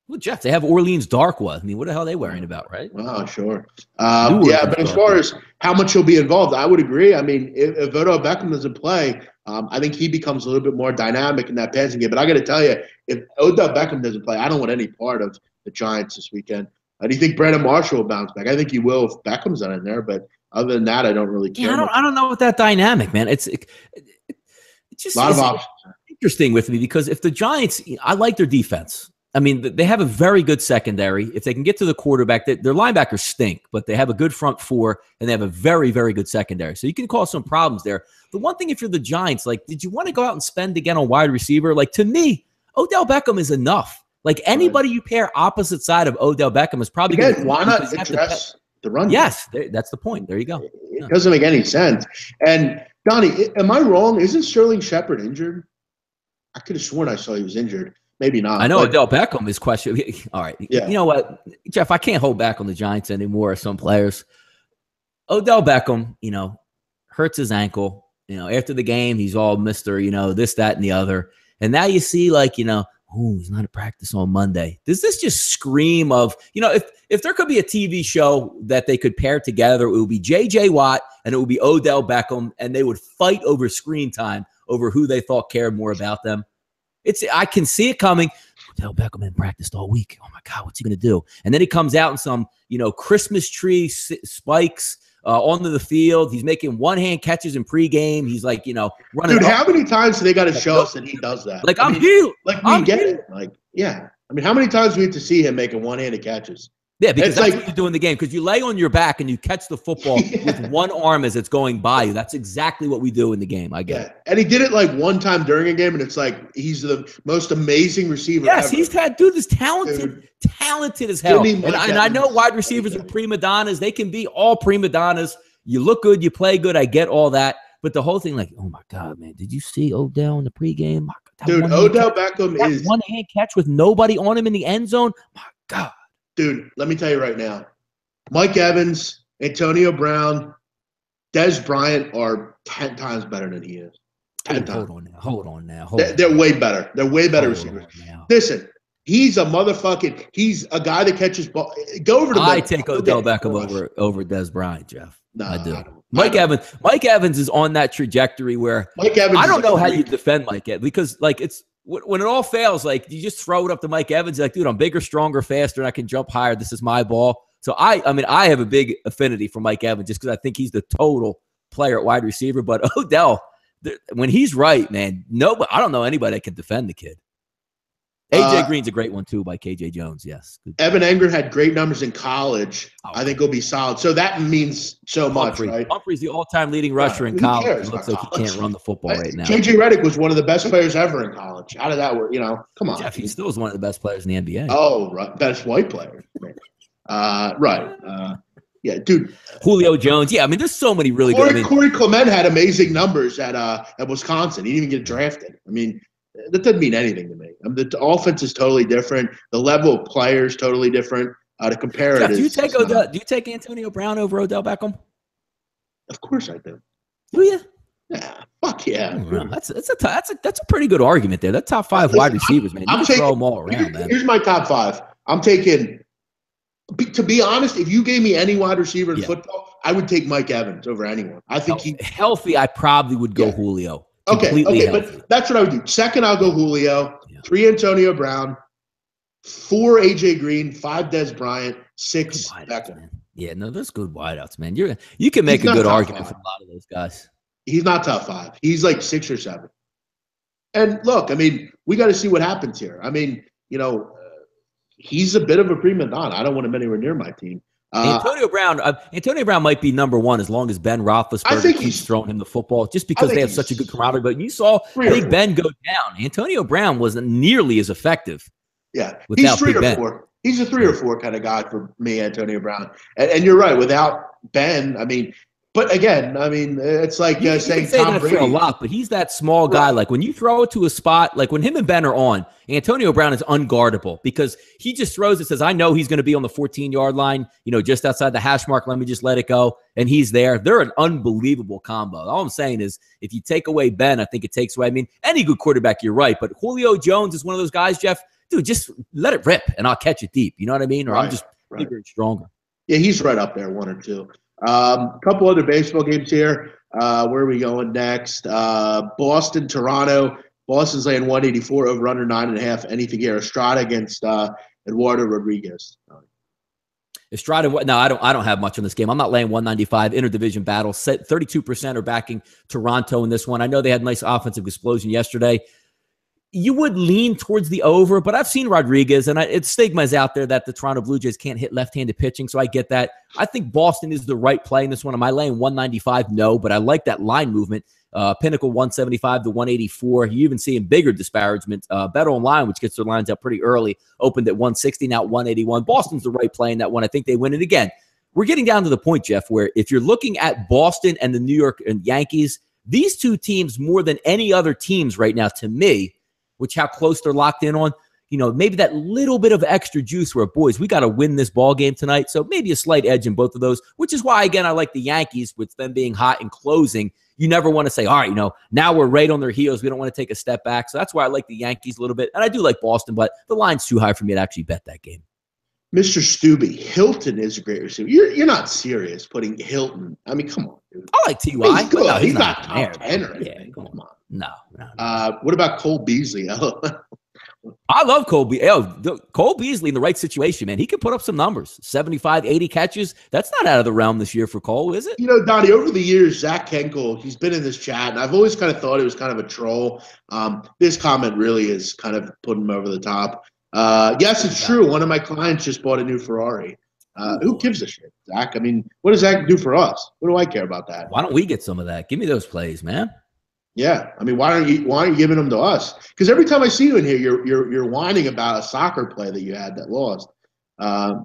Speaker 1: Well, Jeff, they have Orleans Darkwa. I mean, what the hell are they worrying about, right?
Speaker 2: Oh, sure. But as far as how much he'll be involved, I would agree. I mean, if Odell Beckham doesn't play, I think he becomes a little bit more dynamic in that passing game. But I got to tell you, if Odell Beckham doesn't play, I don't want any part of the Giants this weekend. Do you think Brandon Marshall will bounce back? I think he will if Beckham's not in there. But other than that, I don't really care.
Speaker 1: Yeah, I don't know what that dynamic, man. It's just
Speaker 2: a lot of options.
Speaker 1: Interesting with me because if the Giants, I like their defense. I mean, they have a very good secondary. If they can get to the quarterback, their linebackers stink, but they have a good front four, and they have a very, very good secondary. So you can cause some problems there. The one thing, if you're the Giants, like, did you want to go out and spend again on wide receiver? Like, to me, Odell Beckham is enough. Like, anybody you pair opposite side of Odell Beckham is probably going to –
Speaker 2: why not address the run?
Speaker 1: Yes, that's the point. There you go.
Speaker 2: It doesn't make any sense. And, Donnie, am I wrong? Isn't Sterling Shepard injured? I could have sworn I saw he was injured. Maybe not.
Speaker 1: I know Odell Beckham is questioned. All right. Yeah. You know what, Jeff, I can't hold back on the Giants anymore, some players. Odell Beckham, hurts his ankle. After the game, he's all Mr., this, that, and the other. And now you see, he's not at practice on Monday. Does this just scream of, if there could be a TV show that they could pair together, it would be J.J. Watt and it would be Odell Beckham, and they would fight over screen time over who they thought cared more about them. I can see it coming. Odell Beckham hadn't practiced all week. Oh my God, what's he going to do? And then he comes out in some, Christmas tree spikes onto the field. He's making one-hand catches in pregame. He's like, running.
Speaker 2: Dude, how many times do they got to show us that he does that?
Speaker 1: Like, I'm healed.
Speaker 2: Like, we get it. Like, yeah. I mean, how many times do we get to see him making one-handed catches?
Speaker 1: Yeah, because that's what you do in the game. Because you lay on your back and you catch the football with one arm as it's going by you. That's exactly what we do in the game. I get it.
Speaker 2: And he did it like one time during a game, and it's like he's the most amazing receiver ever.
Speaker 1: He's had, dude, is talented as hell. And I know wide receivers are prima donnas. They can be all prima donnas. You look good, you play good. I get all that. But the whole thing, like, oh, my God, man, did you see Odell in the pregame?
Speaker 2: Dude, Odell Beckham is
Speaker 1: one-hand catch with nobody on him in the end zone. My God.
Speaker 2: Dude, let me tell you right now, Mike Evans, Antonio Brown, Dez Bryant are 10 times better than he is. 10 times.
Speaker 1: Hold on now.
Speaker 2: They're way better. They're way better receivers. Listen, he's a motherfucking – he's a guy that catches ball. Go over to the –
Speaker 1: I take Odell Beckham over Dez Bryant, Jeff.
Speaker 2: No,
Speaker 1: I do. Mike Evans is on that trajectory where I don't know how you defend Mike Evans because, like, it's – when it all fails, like you just throw it up to Mike Evans, like, dude, I'm bigger, stronger, faster, and I can jump higher. This is my ball. So I have a big affinity for Mike Evans just because I think he's the total player at wide receiver. But Odell, when he's right, man, I don't know anybody that can defend the kid. AJ Green's a great one too by KJ Jones. Yes. Good.
Speaker 2: Evan Engram had great numbers in college. I think he'll be solid. So that means so much, right?
Speaker 1: Humphrey's the all-time leading rusher in college. It looks like he can't run the football right now.
Speaker 2: JJ Redick was one of the best players ever in college. How did that work? Come on.
Speaker 1: Jeff, he still is one of the best players in the NBA.
Speaker 2: Oh, right. Best white player. Right. Yeah, dude.
Speaker 1: Julio Jones. Yeah, I mean, there's so many really good.
Speaker 2: Corey Clement had amazing numbers at Wisconsin. He didn't even get drafted. I mean, that doesn't mean anything to me. The offense is totally different. The level of players totally different. To compare it,
Speaker 1: do you take Antonio Brown over Odell Beckham?
Speaker 2: Of course I do.
Speaker 1: Do you?
Speaker 2: Yeah, fuck yeah.
Speaker 1: That's a pretty good argument there. That's top 5 wide receivers, man. You can throw them all around, man.
Speaker 2: Here's my top 5. I'm taking. To be honest, if you gave me any wide receiver in football, I would take Mike Evans over anyone. I think
Speaker 1: healthy. I probably would go Julio.
Speaker 2: Okay, but that's what I would do. Second, I'll go Julio. 3, Antonio Brown. 4, AJ Green. 5, Dez Bryant. 6, Beckham.
Speaker 1: Man. Yeah, no, there's good wideouts, man. You can make a good argument for a lot of those guys.
Speaker 2: He's not top 5. He's like 6 or 7. And look, I mean, we got to see what happens here. I mean, he's a bit of a prima donna. I don't want him anywhere near my team.
Speaker 1: Antonio Brown might be number 1 as long as Ben Roethlisberger keeps throwing him the football, just because they have such a good camaraderie. But you saw Big Ben go down. Antonio Brown wasn't nearly as effective.
Speaker 2: Yeah, he's 3 or 4. He's a 3 or 4 kind of guy for me, Antonio Brown. And you're right. Without Ben, I mean. But again, I mean, it's like saying Tom Brady.
Speaker 1: For a lot, but he's that small guy. Like when you throw it to a spot, like when him and Ben are on, Antonio Brown is unguardable because he just throws it, says, I know he's going to be on the 14-yard line, just outside the hash mark. Let me just let it go. And he's there. They're an unbelievable combo. All I'm saying is if you take away Ben, I think it takes away. I mean, any good quarterback, you're right. But Julio Jones is one of those guys, Jeff, dude, just let it rip and I'll catch it deep. You know what I mean? Or I'm just bigger and stronger.
Speaker 2: Yeah, he's right up there, 1 or 2. A couple other baseball games here. Where are we going next? Boston, Toronto. Boston's laying 184 over under 9.5. Anything here? Estrada against Eduardo Rodriguez.
Speaker 1: Estrada, no, I don't have much on this game. I'm not laying 195. Interdivision battle. 32% are backing Toronto in this one. I know they had a nice offensive explosion yesterday. You would lean towards the over, but I've seen Rodriguez, and it's stigmas out there that the Toronto Blue Jays can't hit left-handed pitching, so I get that. I think Boston is the right play in this one. Am I laying 195? No, but I like that line movement. Pinnacle 175 to 184. You even see in bigger disparagements. Bet Online, which gets their lines up pretty early, opened at 160, now at 181. Boston's the right play in that one. I think they win it again. We're getting down to the point, Jeff, where if you're looking at Boston and the New York and Yankees, these two teams more than any other teams right now, to me, which how close they're locked in on, maybe that little bit of extra juice where, boys, we got to win this ball game tonight. So maybe a slight edge in both of those, which is why, again, I like the Yankees with them being hot and closing. You never want to say, all right, now we're right on their heels. We don't want to take a step back. So that's why I like the Yankees a little bit. And I do like Boston, but the line's too high for me to actually bet that game.
Speaker 2: Mr. Stubby, Hilton is a great receiver. You're not serious putting Hilton. I mean, come on, dude.
Speaker 1: I like T.Y.
Speaker 2: He's good. No, he's not top 10 or anything.
Speaker 1: Yeah,
Speaker 2: come on.
Speaker 1: No.
Speaker 2: What about Cole Beasley?
Speaker 1: I love Cole Beasley. Cole Beasley in the right situation, man. He could put up some numbers. 75, 80 catches. That's not out of the realm this year for Cole, is it?
Speaker 2: Donnie, over the years, Zach Kenkel, he's been in this chat, and I've always kind of thought it was kind of a troll. This comment really is kind of putting him over the top. Yes, it's true. One of my clients just bought a new Ferrari. Who gives a shit, Zach? I mean, what does that do for us? What do I care about that?
Speaker 1: Why don't we get some of that? Give me those plays, man.
Speaker 2: Yeah, I mean, why aren't you giving them to us? Because every time I see you in here, you're whining about a soccer play that you had that lost.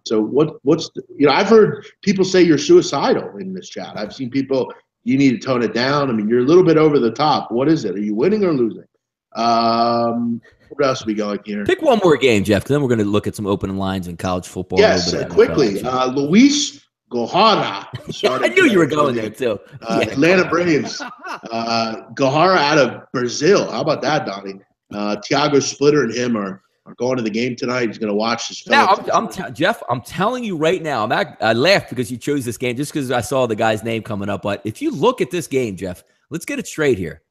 Speaker 2: So I've heard people say you're suicidal in this chat. I've seen people, you need to tone it down. I mean, you're a little bit over the top. What is it? Are you winning or losing? What else are we going here?
Speaker 1: Pick one more game, Jeff, because then we're going to look at some open lines in college football.
Speaker 2: Yes, quickly. Luis Gohara.
Speaker 1: I knew you were going there, too.
Speaker 2: Atlanta Braves. Gohara out of Brazil. How about that, Donnie? Thiago Splitter and him are going to the game tonight. He's going to watch this.
Speaker 1: Now, Jeff, I'm telling you right now, I laughed because you chose this game just because I saw the guy's name coming up. But if you look at this game, Jeff, let's get it straight here.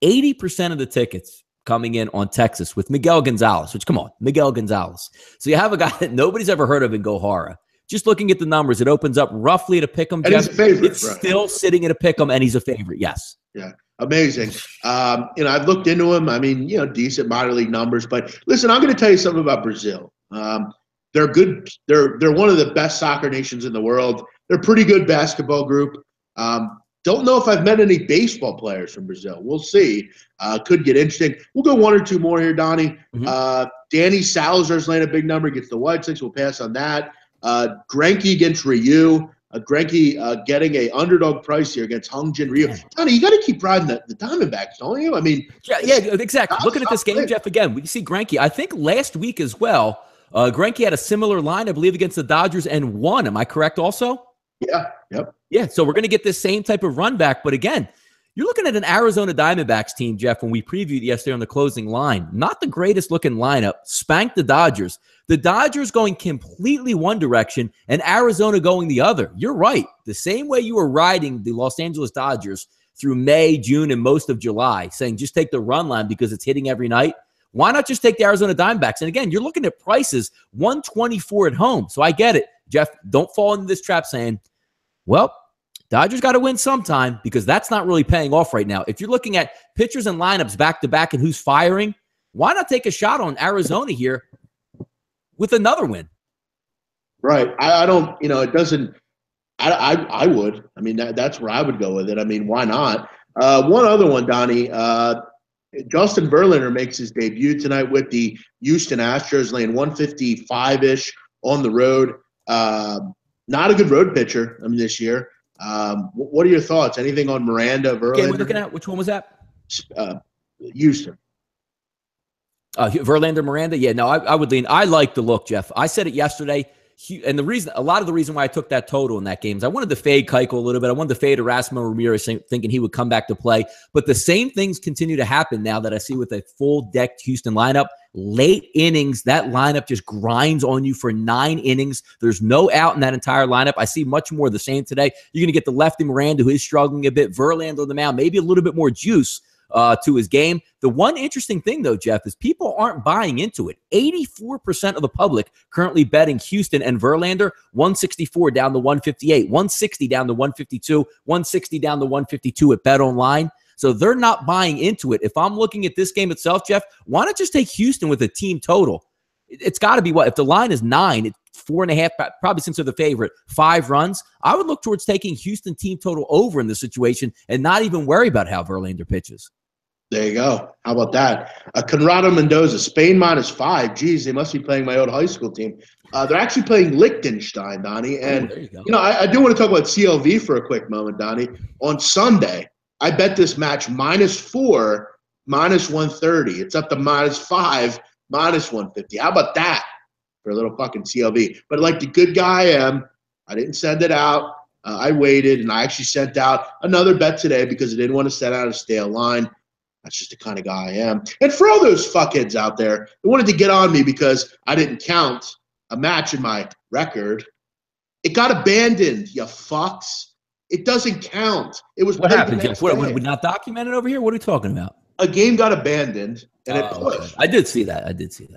Speaker 1: 80% of the tickets coming in on Texas with Miguel Gonzalez, which, come on, Miguel Gonzalez. So you have a guy that nobody's ever heard of in Gohara. Just looking at the numbers, it opens up roughly at a pick 'em.
Speaker 2: And he's a favorite.
Speaker 1: It's still sitting at a pick 'em, and he's a favorite. Yes.
Speaker 2: Yeah. Amazing. I've looked into him. I mean, decent minor league numbers. But listen, I'm going to tell you something about Brazil. They're good. They're one of the best soccer nations in the world. They're a pretty good basketball group. Don't know if I've met any baseball players from Brazil. We'll see. Could get interesting. We'll go one or two more here, Donnie. Mm-hmm. Danny Salazar's laying a big number against the White Sox. We'll pass on that. Greinke against Ryu. Greinke getting a underdog price here against Hungjin Ryu. Donnie, you got to keep riding the Diamondbacks, don't you? I mean,
Speaker 1: yeah, exactly. Looking at this game, Jeff, again, we see Greinke. I think last week as well, Greinke had a similar line, I believe, against the Dodgers and won. Am I correct also?
Speaker 2: Yeah. Yep.
Speaker 1: Yeah, so we're going to get this same type of run back. But again, you're looking at an Arizona Diamondbacks team, Jeff, when we previewed yesterday on the closing line. Not the greatest looking lineup. Spanked the Dodgers. The Dodgers going completely one direction and Arizona going the other. You're right. The same way you were riding the Los Angeles Dodgers through May, June, and most of July, saying just take the run line because it's hitting every night. Why not just take the Arizona Diamondbacks? And again, you're looking at prices, 124 at home. So I get it. Jeff, don't fall into this trap saying, well, Dodgers got to win sometime because that's not really paying off right now. If you're looking at pitchers and lineups back-to-back and who's firing, why not take a shot on Arizona here with another win?
Speaker 2: Right. I don't, it doesn't, I would. I mean, that's where I would go with it. I mean, why not? One other one, Donnie. Justin Verlander makes his debut tonight with the Houston Astros, laying 155-ish on the road. Not a good road pitcher, this year. What are your thoughts? Anything on Miranda, Verlander?
Speaker 1: Okay, we're looking at which one was that?
Speaker 2: Houston.
Speaker 1: Verlander, Miranda. Yeah, no, I would lean. I like the look, Jeff. I said it yesterday. And a lot of the reason why I took that total in that game is I wanted to fade Keuchel a little bit. I wanted to fade Erasmo Ramirez, thinking he would come back to play. But the same things continue to happen now that I see with a full-decked Houston lineup. Late innings, that lineup just grinds on you for 9 innings. There's no out in that entire lineup. I see much more of the same today. You're going to get the lefty Miranda, who is struggling a bit. Verlander on the mound, maybe a little bit more juice to his game. The one interesting thing, though, Jeff, is people aren't buying into it. 84% of the public currently betting Houston and Verlander, 164 down to 158, 160 down to 152, 160 down to 152 at Bet Online. So they're not buying into it. If I'm looking at this game itself, Jeff, why not just take Houston with a team total? It's got to be what? If the line is 9, it's 4.5, probably since they're the favorite, 5 runs. I would look towards taking Houston team total over in this situation and not even worry about how Verlander pitches.
Speaker 2: There you go. How about that? Conrado Mendoza, Spain -5. Geez, they must be playing my old high school team. They're actually playing Liechtenstein, Donnie. And, I do want to talk about CLV for a quick moment, Donnie. On Sunday, I bet this match -4, -130. It's up to -5, -150. How about that for a little fucking CLV? But like the good guy I am, I didn't send it out. I waited, and I actually sent out another bet today because I didn't want to send out a stale line. That's just the kind of guy I am. And for all those fuckheads out there who wanted to get on me because I didn't count a match in my record, it got abandoned, you fucks. It doesn't count. It was
Speaker 1: what happened, Jeff? What, we not documented over here? What are we talking about?
Speaker 2: A game got abandoned, and it pushed.
Speaker 1: Okay. I did see that.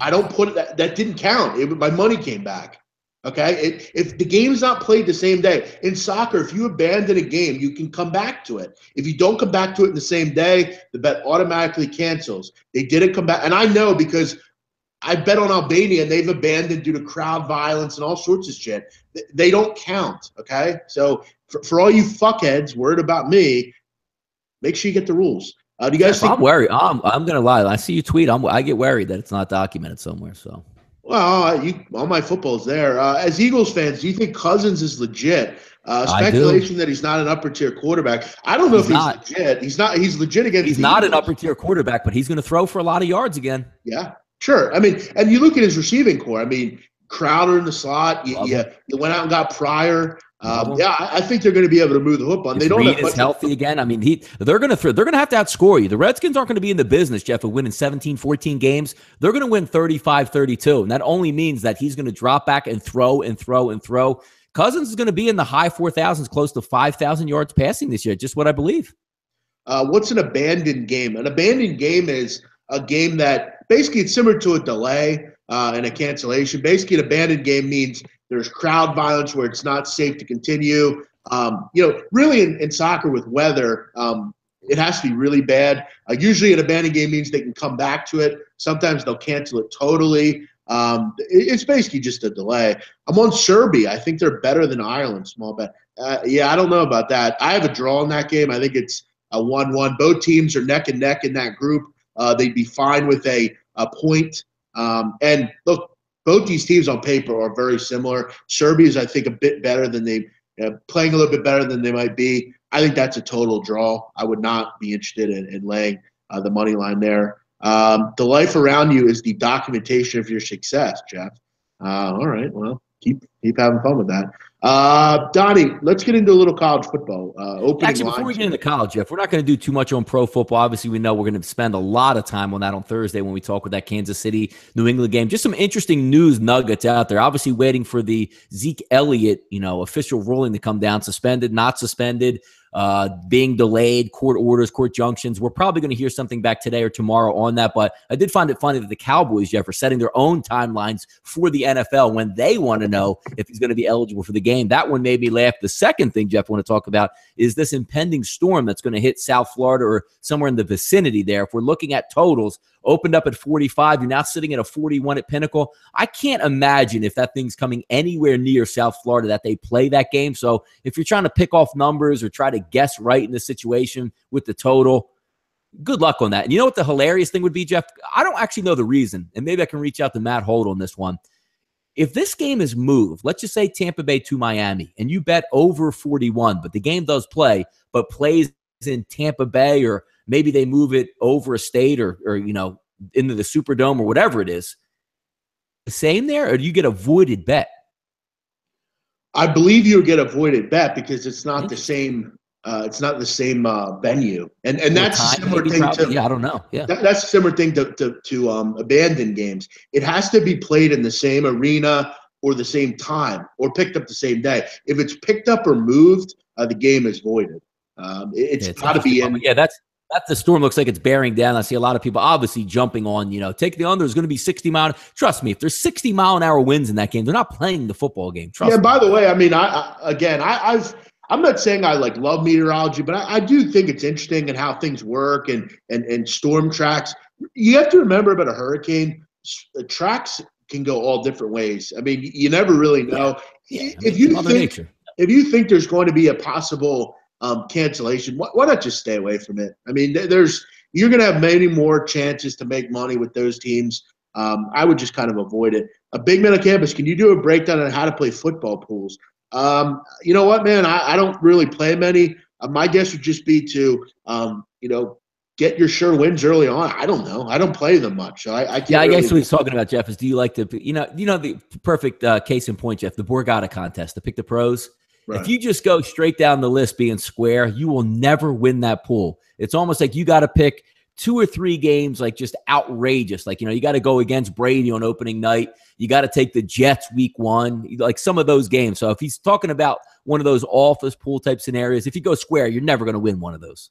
Speaker 2: I don't put it. That didn't count. My money came back. Okay, if the game's not played the same day in soccer, if you abandon a game, you can come back to it. If you don't come back to it in the same day, the bet automatically cancels. They didn't come back, and I know because I bet on Albania, and they've abandoned due to crowd violence and all sorts of shit. They don't count, okay? So for all you fuckheads worried about me, make sure you get the rules. Do you guys think?
Speaker 1: I'm worried. I'm gonna lie. I see you tweet. I get worried that it's not documented somewhere. So,
Speaker 2: Well, all my football's there. As Eagles fans, do you think Cousins is legit? Speculation that he's not an upper tier quarterback. I don't know if he's legit. He's not. He's legit against.
Speaker 1: He's not an upper tier quarterback, but he's going to throw for a lot of yards again.
Speaker 2: Yeah, sure. I mean, and you look at his receiving core. I mean, Crowder in the slot. You went out and got Pryor. I think they're going to be able to move the hoop on. They don't.
Speaker 1: Reed is healthy again. I mean, they're going to have to outscore you. The Redskins aren't going to be in the business, Jeff, of winning 17, 14 games. They're going to win 35, 32. And that only means that he's going to drop back and throw and throw and throw. Cousins is going to be in the high 4,000s, close to 5,000 yards passing this year. Just what I believe.
Speaker 2: What's an abandoned game? An abandoned game is a game that basically it's similar to a delay and a cancellation. Basically, an abandoned game means there's crowd violence where it's not safe to continue. Really in soccer with weather, it has to be really bad. Usually an abandoned game means they can come back to it. Sometimes they'll cancel it totally. It's basically just a delay. I'm on Serbia. I think they're better than Ireland, small bet. I don't know about that. I have a draw in that game. I think it's a 1-1. Both teams are neck and neck in that group. They'd be fine with a point. And look, both these teams on paper are very similar. Serbia is, I think, a bit better than playing a little bit better than they might be. I think that's a total draw. I would not be interested in laying the money line there. The life around you is the documentation of your success, Jeff. All right, well, keep having fun with that. Donnie, let's get into a little college football.
Speaker 1: Actually, before we get into college, Jeff, we're not going to do too much on pro football. Obviously, we know we're going to spend a lot of time on that on Thursday when we talk with that Kansas City New England game. Just some interesting news nuggets out there. Obviously, waiting for the Zeke Elliott, official ruling to come down. Suspended, not suspended. Being delayed, court orders, court junctions. We're probably going to hear something back today or tomorrow on that, but I did find it funny that the Cowboys, Jeff, are setting their own timelines for the NFL when they want to know if he's going to be eligible for the game. That one made me laugh. The second thing, Jeff, I want to talk about is this impending storm that's going to hit South Florida or somewhere in the vicinity there. If we're looking at totals, opened up at 45. You're now sitting at a 41 at Pinnacle. I can't imagine if that thing's coming anywhere near South Florida that they play that game. So if you're trying to pick off numbers or try to guess right in the situation with the total, good luck on that. And you know what the hilarious thing would be, Jeff? I don't actually know the reason, and maybe I can reach out to Matt Holt on this one. If this game is moved, let's just say Tampa Bay to Miami, and you bet over 41, but the game does play, but plays in Tampa Bay, or maybe they move it over a state or into the Superdome or whatever it is. The same there, or do you get a voided bet?
Speaker 2: I believe you get a voided bet because it's not the same. It's not the same venue, and that's a similar thing to.
Speaker 1: Yeah, I don't know. Yeah,
Speaker 2: that's a similar thing to abandoned games. It has to be played in the same arena or the same time or picked up the same day. If it's picked up or moved, the game is voided. It's got to be in.
Speaker 1: Yeah, that's the storm looks like it's bearing down. I see a lot of people obviously jumping on, take the under. There's going to be 60 mile. Trust me, if there's 60 mile an hour winds in that game, they're not playing the football game. Trust me.
Speaker 2: By the way, I mean, I'm not saying I love meteorology, but I do think it's interesting and how things work and storm tracks. You have to remember about a hurricane, tracks can go all different ways. I mean, you never really know.
Speaker 1: Yeah.
Speaker 2: If you think there's going to be a possible cancellation, why not just stay away from it? I mean, you're going to have many more chances to make money with those teams. I would just kind of avoid it. A Big Man on Campus, can you do a breakdown on how to play football pools? You know what, man? I don't really play many. My guess would just be to, get your sure wins early on. I don't know. I don't play them much. So I guess
Speaker 1: what he's talking about, Jeff, is do you like to, the perfect case in point, Jeff, the Borgata contest, to pick the pros. Right. If you just go straight down the list being square, you will never win that pool. It's almost like you got to pick 2 or 3 games, like just outrageous. Like, you got to go against Brady on opening night. You got to take the Jets week 1, like some of those games. So if he's talking about one of those office pool type scenarios, if you go square, you're never going to win one of those.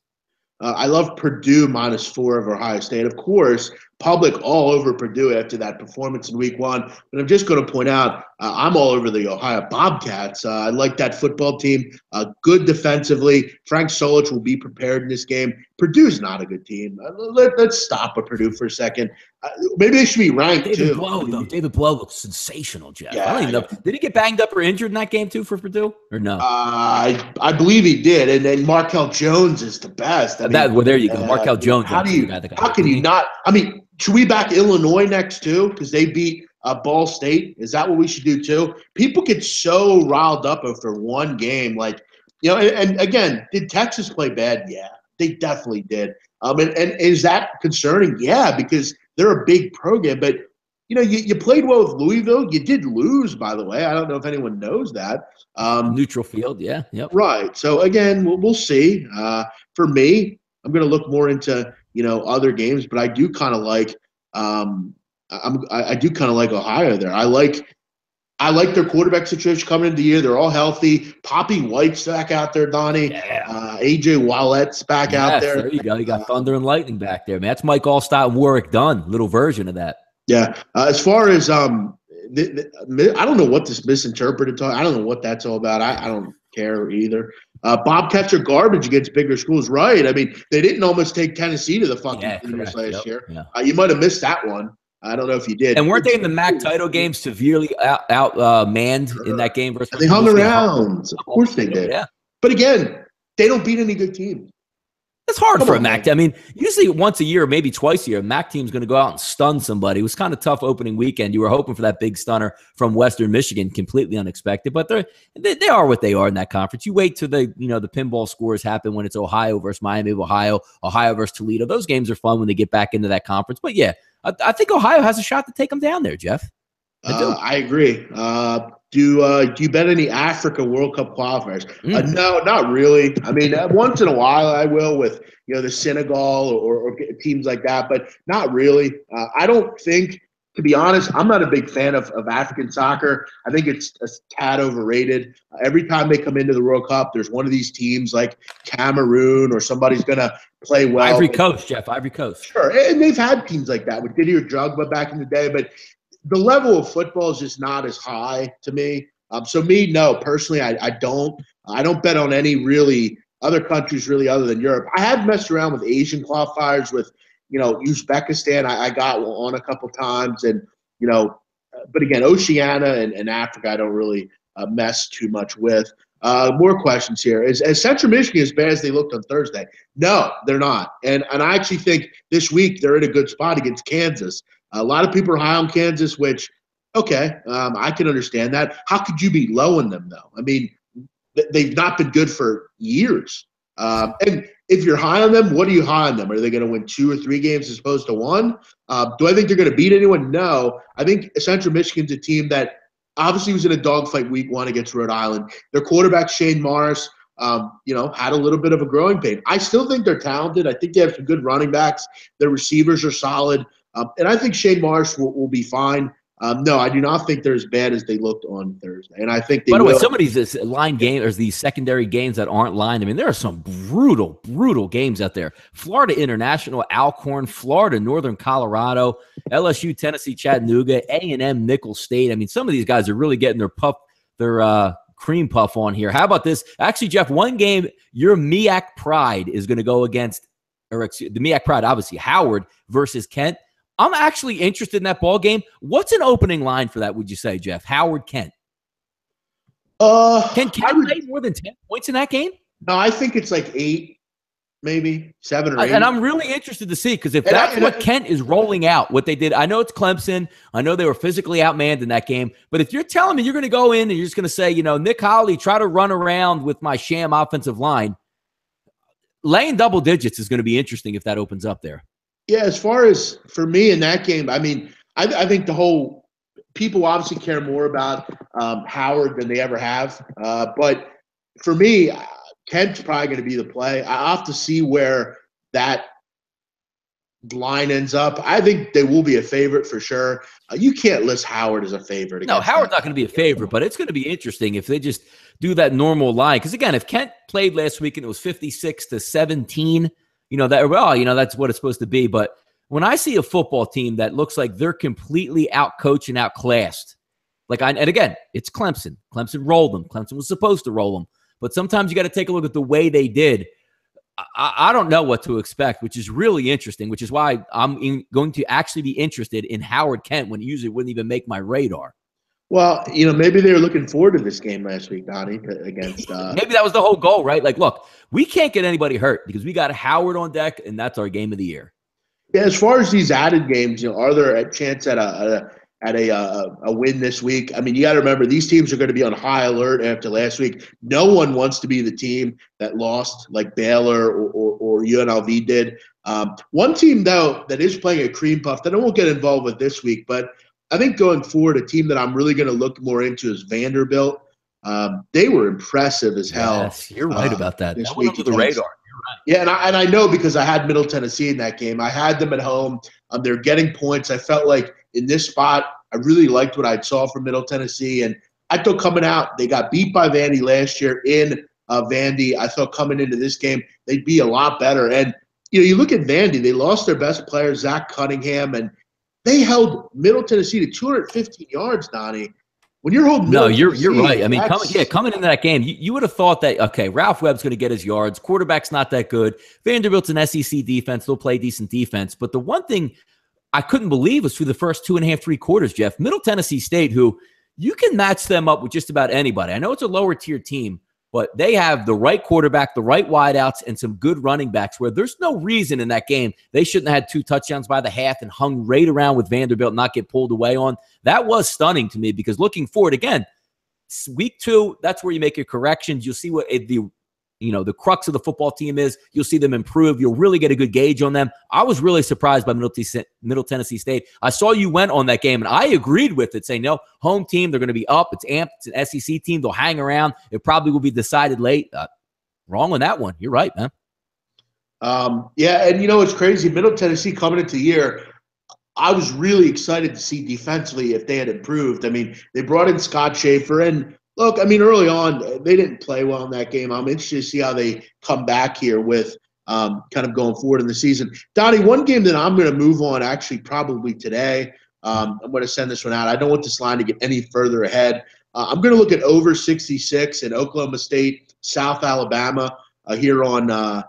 Speaker 2: I love Purdue -4 of Ohio State. Of course, public all over Purdue after that performance in week 1. But I'm just going to point out, I'm all over the Ohio Bobcats. I like that football team. Good defensively. Frank Solich will be prepared in this game. Purdue's not a good team. Let's stop with Purdue for a second. Maybe they should be ranked
Speaker 1: David
Speaker 2: too.
Speaker 1: Blow, though. David Blow looks sensational, Jeff.
Speaker 2: Yeah,
Speaker 1: I don't even know. Did he get banged up or injured in that game too for Purdue, or no?
Speaker 2: I believe he did. And then Markel Jones is the best. I mean,
Speaker 1: well, there you go. Markel Jones.
Speaker 2: How can you not? I mean, should we back Illinois next too? Because they beat Ball State. Is that what we should do too? People get so riled up over one game. Like, and again, did Texas play bad? Yeah, they definitely did. And is that concerning? Yeah, because they're a big program. But, you played well with Louisville. You did lose, by the way. I don't know if anyone knows that.
Speaker 1: Neutral field, yeah. Yep.
Speaker 2: Right. So, again, we'll see. For me, I'm going to look more into, other games. But I do kind of like I do kind of like Ohio there. I like their quarterback situation coming into the year. They're all healthy. Poppy White's back out there, Donnie.
Speaker 1: Yeah.
Speaker 2: AJ Wallett's back out there.
Speaker 1: There you go. You got Thunder and Lightning back there, man. That's Mike Allstott and Warwick Dunn, little version of that.
Speaker 2: Yeah. As far as I don't know what this misinterpreted talk. I don't know what that's all about. I don't care either. Bobcats are garbage against bigger schools, right? I mean, they didn't almost take Tennessee to the fucking finish last year. Yeah. You might have missed that one. I don't know if you did.
Speaker 1: And weren't they in the MAC title game severely out manned in that game? Versus
Speaker 2: they hung around. Of course they did.
Speaker 1: Yeah.
Speaker 2: But again, they don't beat any good teams.
Speaker 1: It's hard for a MAC team. I mean, usually once a year, maybe twice a year, a MAC team's going to go out and stun somebody. It was kind of tough opening weekend. You were hoping for that big stunner from Western Michigan, completely unexpected. But they are what they are in that conference. You wait till the pinball scores happen when it's Ohio versus Miami of Ohio versus Toledo. Those games are fun when they get back into that conference. But yeah, I think Ohio has a shot to take them down there, Jeff.
Speaker 2: I agree. Do you bet any Africa World Cup qualifiers? No, not really. I mean, once in a while I will with the Senegal or teams like that, but not really. I don't think, to be honest, I'm not a big fan of African soccer. I think it's a tad overrated. Every time they come into the World Cup, there's one of these teams like Cameroon or somebody's going to play well.
Speaker 1: Ivory Coast, Jeff. Ivory Coast.
Speaker 2: Sure, and they've had teams like that with Didier Drogba back in the day, but the level of football is just not as high to me. So me, no, personally, I don't bet on any really other countries really other than Europe. I have messed around with Asian qualifiers with, Uzbekistan. I got on a couple times and, but again, Oceania and Africa, I don't really mess too much with. More questions here. Is Central Michigan as bad as they looked on Thursday? No, they're not. And I actually think this week they're in a good spot against Kansas. A lot of people are high on Kansas, which, okay, I can understand that. How could you be low in them, though? I mean, they've not been good for years. And if you're high on them, what are you high on them? Are they going to win 2 or 3 games as opposed to 1? Do I think they're going to beat anyone? No. I think Central Michigan's a team that obviously was in a dogfight week 1 against Rhode Island. Their quarterback, Shane Morris, had a little bit of a growing pain. I still think they're talented. I think they have some good running backs. Their receivers are solid. And I think Shane Morris will be fine. No, I do not think they're as bad as they looked on Thursday. And I think they will.
Speaker 1: By the way, some of these line games or these secondary games that aren't lined, I mean, there are some brutal, brutal games out there. Florida International, Alcorn, Florida, Northern Colorado, LSU, Tennessee, Chattanooga, A&M, Nicholls State. I mean, some of these guys are really getting their cream puff on here. How about this? Actually, Jeff, one game, your MEAC Pride is going to go against, the MEAC Pride, obviously, Howard versus Kent. I'm actually interested in that ball game. What's an opening line for that, would you say, Jeff? Howard, Kent. Can Kent play more than 10 points in that game?
Speaker 2: No, I think it's like 8, maybe 7 or 8.
Speaker 1: And I'm really interested to see, because if that's what Kent is rolling out, what they did, I know it's Clemson. I know they were physically outmanned in that game. But if you're telling me you're going to go in and you're just going to say, Nick Holly, try to run around with my sham offensive line, laying double digits is going to be interesting if that opens up there.
Speaker 2: Yeah, as far as for me in that game, I mean, I think the whole people obviously care more about Howard than they ever have. But for me, Kent's probably going to be the play. I have to see where that line ends up. I think they will be a favorite for sure. You can't list Howard as a favorite.
Speaker 1: No, Howard's not going to be a favorite, but it's going to be interesting if they just do that normal line. Because again, if Kent played last week and it was 56-17. That's what it's supposed to be. But when I see a football team that looks like they're completely outcoached and outclassed, and again, it's Clemson. Clemson rolled them. Clemson was supposed to roll them. But sometimes you got to take a look at the way they did. I don't know what to expect, which is really interesting, which is why I'm going to actually be interested in Howard Kent when it usually wouldn't even make my radar.
Speaker 2: Well, maybe they were looking forward to this game last week, Donnie, against
Speaker 1: maybe that was the whole goal, right? Look, we can't get anybody hurt because we got Howard on deck, and that's our game of the year.
Speaker 2: Yeah, as far as these added games, are there a chance at a win this week? I mean, you got to remember these teams are going to be on high alert after last week. No one wants to be the team that lost like Baylor or UNLV did. One team, though, that is playing a cream puff that I won't get involved with this week, but I think going forward, a team that I'm really going to look more into is Vanderbilt. They were impressive as hell.
Speaker 1: Yes, you're right about that.
Speaker 2: This
Speaker 1: that went
Speaker 2: week
Speaker 1: under the radar. You're right.
Speaker 2: Yeah, and I know because I had Middle Tennessee in that game. I had them at home. They're getting points. I felt like in this spot, I really liked what I saw from Middle Tennessee. And I thought coming out, they got beat by Vandy last year in Vandy. I thought coming into this game, they'd be a lot better. And, you look at Vandy, they lost their best player, Zach Cunningham, and they held Middle Tennessee to 215 yards, Donnie. When you're holding
Speaker 1: you're right. I mean, coming into that game, you would have thought that, okay, Ralph Webb's going to get his yards. Quarterback's not that good. Vanderbilt's an SEC defense. They'll play decent defense. But the one thing I couldn't believe was through the first 2.5, 3 quarters, Jeff, Middle Tennessee State, who you can match them up with just about anybody. I know it's a lower tier team, but they have the right quarterback, the right wideouts, and some good running backs where there's no reason in that game they shouldn't have had 2 touchdowns by the half and hung right around with Vanderbilt and not get pulled away on. That was stunning to me because looking forward, again, week 2, that's where you make your corrections. You'll see what the crux of the football team is. You'll see them improve. You'll really get a good gauge on them. I was really surprised by Middle Tennessee State. I saw you went on that game, and I agreed with it, saying, no, home team, they're going to be up. It's amped. It's an SEC team. They'll hang around. It probably will be decided late. Wrong on that one. You're right, man.
Speaker 2: Yeah, and it's crazy. Middle Tennessee coming into the year, I was really excited to see defensively if they had improved. I mean, they brought in Scott Schaefer, and look, I mean, early on, they didn't play well in that game. I'm interested to see how they come back here with kind of going forward in the season. Donnie, one game that I'm going to move on actually probably today. I'm going to send this one out. I don't want this line to get any further ahead. I'm going to look at over 66 in Oklahoma State, South Alabama here on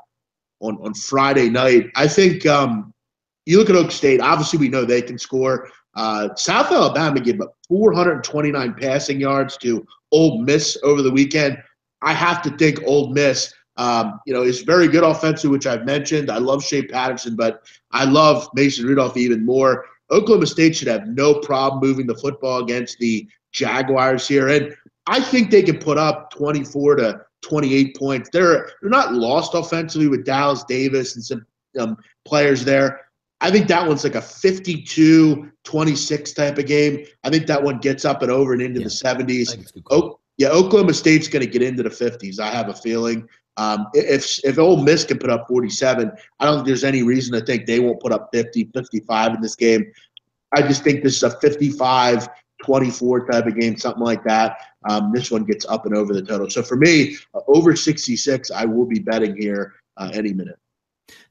Speaker 2: Friday night. I think you look at Oak State. Obviously, we know they can score. South Alabama gave up 429 passing yards to Ole Miss over the weekend. I have to think Ole Miss, is very good offensive, which I've mentioned. I love Shea Patterson, but I love Mason Rudolph even more. Oklahoma State should have no problem moving the football against the Jaguars here, and I think they can put up 24 to 28 points. They're not lost offensively with Dallas Davis and some players there. I think that one's like a 52-26 type of game. I think that one gets up and over and into the 70s. Oklahoma State's going to get into the 50s. I have a feeling. If Ole Miss can put up 47, I don't think there's any reason to think they won't put up 50, 55 in this game. I just think this is a 55-24 type of game, something like that. This one gets up and over the total. So for me, over 66, I will be betting here any minute.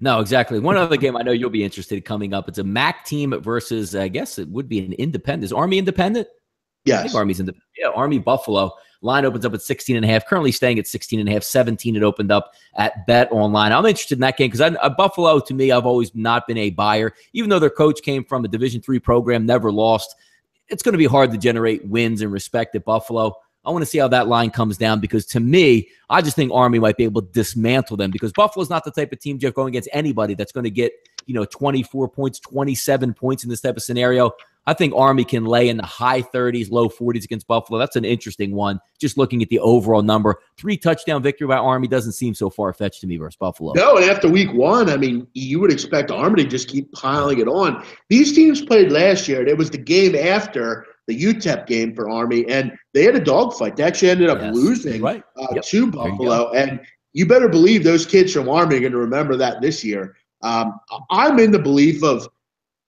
Speaker 1: No, exactly. One other game I know you'll be interested in coming up. It's a MAC team versus, I guess it would be an independent. Is Army independent?
Speaker 2: Yes.
Speaker 1: I think Army's independent. Yeah, Army Buffalo. Line opens up at 16.5. Currently staying at 16.5. 17 it opened up at Bet Online. I'm interested in that game because Buffalo, to me, I've always not been a buyer. Even though their coach came from a Division III program, never lost. It's going to be hard to generate wins and respect at Buffalo. I want to see how that line comes down because, to me, I just think Army might be able to dismantle them because Buffalo's not the type of team, Jeff, going against anybody that's going to get, 24 points, 27 points in this type of scenario. I think Army can lay in the high 30s, low 40s against Buffalo. That's an interesting one. Just looking at the overall number. 3 touchdown victory by Army doesn't seem so far-fetched to me versus Buffalo.
Speaker 2: No, and after week 1, I mean, you would expect Army to just keep piling it on. These teams played last year, and it was the game after the UTEP game for Army, and they had a dogfight. They actually ended up losing to Buffalo, and you better believe those kids from Army are going to remember that this year. I'm in the belief of,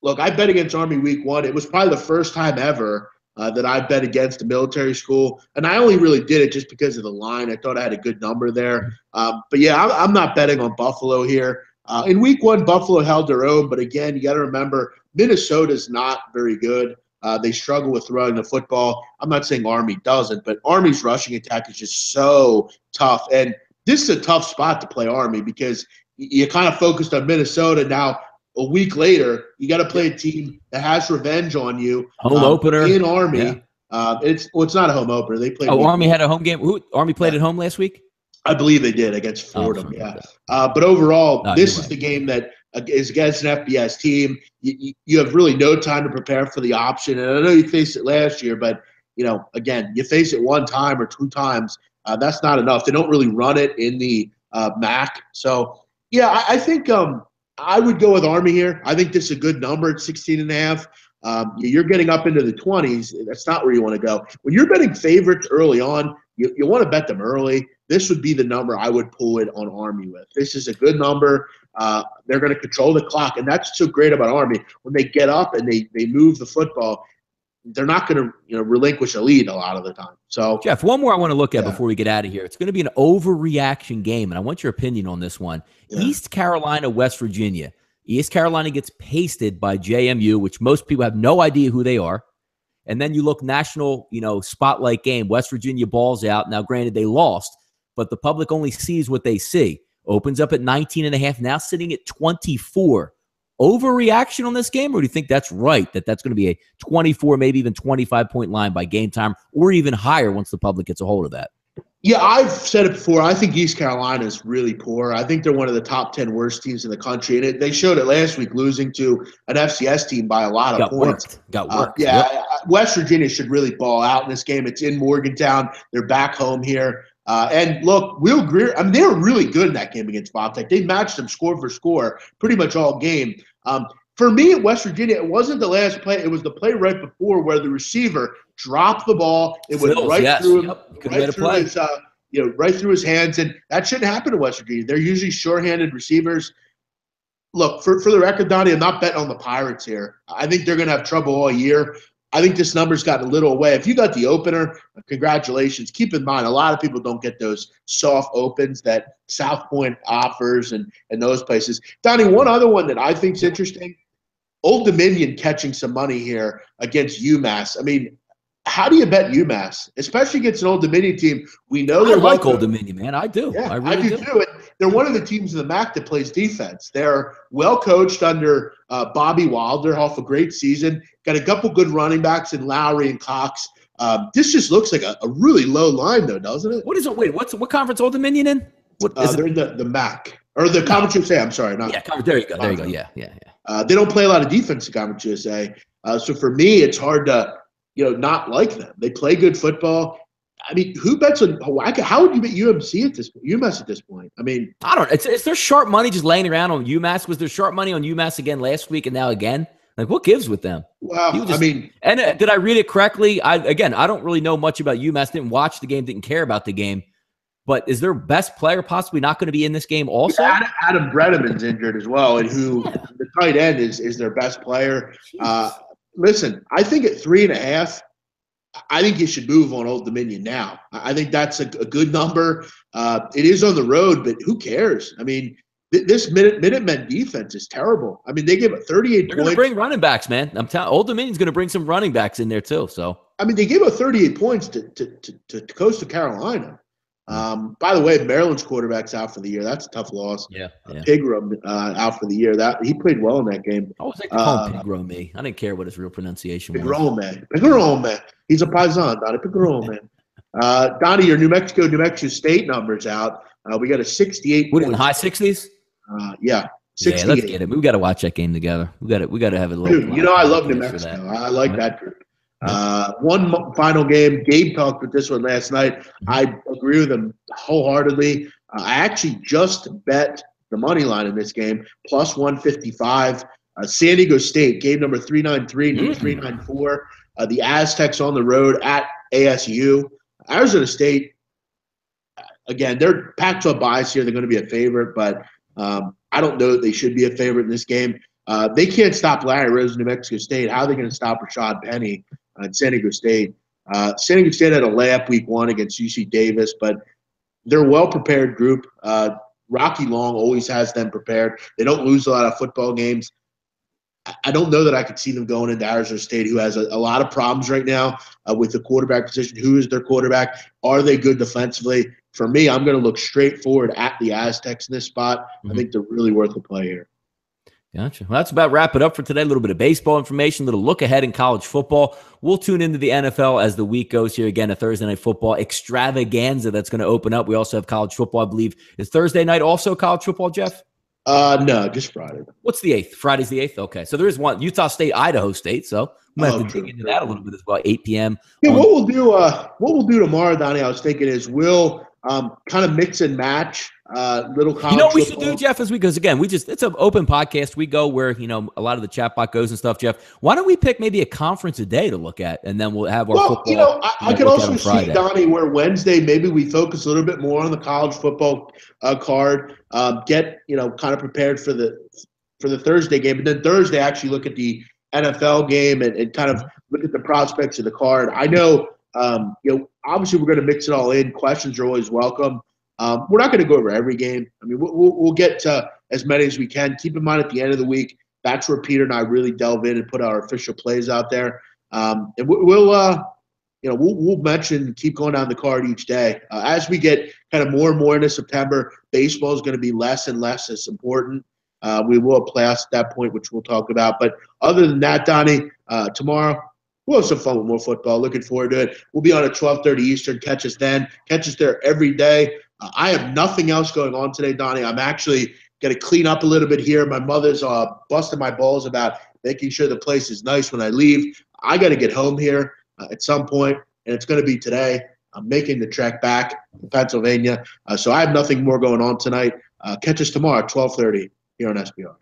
Speaker 2: look, I bet against Army week 1. It was probably the first time ever that I bet against a military school, and I only really did it just because of the line. I thought I had a good number there. But, yeah, I'm not betting on Buffalo here. In week 1, Buffalo held their own, but again, you got to remember Minnesota's not very good. They struggle with throwing the football. I'm not saying Army doesn't, but Army's rushing attack is just so tough. And this is a tough spot to play Army because you kind of focused on Minnesota. Now, a week later, you got to play a team that has revenge on you.
Speaker 1: Home opener
Speaker 2: in Army.
Speaker 1: Yeah.
Speaker 2: It's not a home opener. They played.
Speaker 1: Army had a home game. Army played at home last week?
Speaker 2: I believe they did against Fordham. But overall, this is the game that is against an FBS team. You have really no time to prepare for the option. And I know you faced it last year, but, again, you face it 1 time or 2 times. That's not enough. They don't really run it in the MAC. So, yeah, I think I would go with Army here. I think this is a good number at 16.5. You're getting up into the 20s. That's not where you want to go. When you're betting favorites early on, you want to bet them early. This would be the number I would pull it on Army with. This is a good number. They're going to control the clock, and that's so great about Army. When they get up and they move the football, they're not going to relinquish a lead a lot of the time. So,
Speaker 1: Jeff, one more I want to look at before we get out of here. It's going to be an overreaction game, and I want your opinion on this one. Yeah. East Carolina, West Virginia. East Carolina gets pasted by JMU, which most people have no idea who they are. And then you look national, spotlight game. West Virginia balls out. Now, granted, they lost, but the public only sees what they see. Opens up at 19.5, now sitting at 24. Overreaction on this game, or do you think that's right, that's going to be a 24, maybe even 25-point line by game time, or even higher once the public gets a hold of that?
Speaker 2: Yeah, I've said it before. I think East Carolina is really poor. I think they're one of the top 10 worst teams in the country. And they showed it last week, losing to an FCS team by a lot of points.
Speaker 1: Got worked.
Speaker 2: West Virginia should really ball out in this game. It's in Morgantown. They're back home here. And look, Will Greer, they were really good in that game against Bobtech. They matched them score for score pretty much all game. For me at West Virginia, it wasn't the last play. It was the play right before where the receiver dropped the ball. It went through him, right through his hands. And that shouldn't happen to West Virginia. They're usually shorthanded receivers. Look, for the record, Donnie, I'm not betting on the Pirates here. I think they're going to have trouble all year. I think this number's gotten a little away. If you got the opener, congratulations. Keep in mind, a lot of people don't get those soft opens that South Point offers and those places. Donnie, one other one that I think is interesting, Old Dominion catching some money here against UMass. How do you bet UMass, especially against an Old Dominion team? We know they're
Speaker 1: like Old Dominion, man. I do.
Speaker 2: Yeah, I do too. They're one of the teams in the MAC that plays defense. They're well coached under Bobby Wilder, off a great season. Got a couple good running backs in Lowry and Cox. This just looks like a really low line, though, doesn't it?
Speaker 1: What is it? Wait, what conference Old Dominion in?
Speaker 2: They're in the MAC or the Conference USA. I'm sorry, not.
Speaker 1: Yeah, there you go. There you go. Yeah.
Speaker 2: They don't play a lot of defense in Conference USA, so for me, it's hard to not like them. They play good football. Who bets on Hawaii? How would you bet UMass at this point? I
Speaker 1: don't know. Is there sharp money just laying around on UMass? Was there sharp money on UMass again last week and now again? Like, what gives with them?
Speaker 2: Well,
Speaker 1: and did I read it correctly? I don't really know much about UMass. Didn't watch the game. Didn't care about the game. But is their best player possibly not going to be in this game also?
Speaker 2: Adam Bredeman's injured as well, and the tight end is their best player. Listen, I think at 3.5, I think you should move on Old Dominion now. I think that's a good number. It is on the road, but who cares? This Minutemen defense is terrible. They give up 38 points.
Speaker 1: They're going to bring running backs, man. I'm telling Old Dominion's going to bring some running backs in there too. So
Speaker 2: they gave up 38 points to Coastal Carolina. By the way, Maryland's quarterback's out for the year. That's a tough loss.
Speaker 1: Yeah.
Speaker 2: Pigram out for the year. That he played well in that game.
Speaker 1: I was like, Pigram me. I didn't care what his real pronunciation was.
Speaker 2: Pigram. He's a paisan, Donnie. Pigram. Donnie, your New Mexico State numbers out. We got a 68.
Speaker 1: What in the high 60s?
Speaker 2: Yeah.
Speaker 1: 68. Yeah, let's get it. We got to watch that game together. We got to have a little.
Speaker 2: Dude, I love New Mexico. I like that group. One final game. Gabe talked with this one last night. I agree with him wholeheartedly. I actually just bet the money line in this game, plus 155. San Diego State, game number 393, new 394. The Aztecs on the road at ASU. Arizona State, again, they're Pac-12 bias here. They're going to be a favorite, but I don't know that they should be a favorite in this game. They can't stop Larry Rose in New Mexico State. How are they going to stop Rashad Penny at San Diego State? San Diego State had a layup week 1 against UC Davis, but they're a well-prepared group. Rocky Long always has them prepared. They don't lose a lot of football games. I don't know that I could see them going into Arizona State, who has a lot of problems right now with the quarterback position. Who is their quarterback? Are they good defensively? For me, I'm going to look straight forward at the Aztecs in this spot. I think they're really worth the play here.
Speaker 1: Gotcha. Well, that's about wrap it up for today. A little bit of baseball information, a little look ahead in college football. We'll tune into the NFL as the week goes here. Again, a Thursday night football extravaganza that's going to open up. We also have college football, I believe. Is Thursday night also college football, Jeff?
Speaker 2: No, just Friday.
Speaker 1: What's the 8th? Friday's the 8th? Okay. So there is one, Utah State, Idaho State. So we might have to dig into that a little bit as well, 8 p.m.
Speaker 2: Yeah, what we'll do tomorrow, Donnie, I was thinking is we'll kind of mix and match little college.
Speaker 1: You know what we should do, Jeff, is because again, it's an open podcast. We go where, a lot of the chat bot goes and stuff, Jeff. Why don't we pick maybe a conference a day to look at, and then we'll have our football.
Speaker 2: I could also see, Donnie, where Wednesday maybe we focus a little bit more on the college football card, get, kind of prepared for the Thursday game, and then Thursday actually look at the NFL game and kind of look at the prospects of the card. I know, obviously we're going to mix it all in. Questions are always welcome. We're not going to go over every game. I mean, we'll get to as many as we can. Keep in mind at the end of the week, that's where Peter and I really delve in and put our official plays out there. And we'll mention, keep going down the card each day. As we get kind of more and more into September, baseball is going to be less and less as important. We will have playoffs at that point, which we'll talk about. But other than that, Donnie, tomorrow we'll have some fun with more football. Looking forward to it. We'll be on at 12:30 Eastern. Catch us then. Catch us there every day. I have nothing else going on today, Donnie. I'm actually going to clean up a little bit here. My mother's busting my balls about making sure the place is nice when I leave. I got to get home here at some point, and it's going to be today. I'm making the trek back to Pennsylvania. So I have nothing more going on tonight. Catch us tomorrow at 12:30 here on SBR.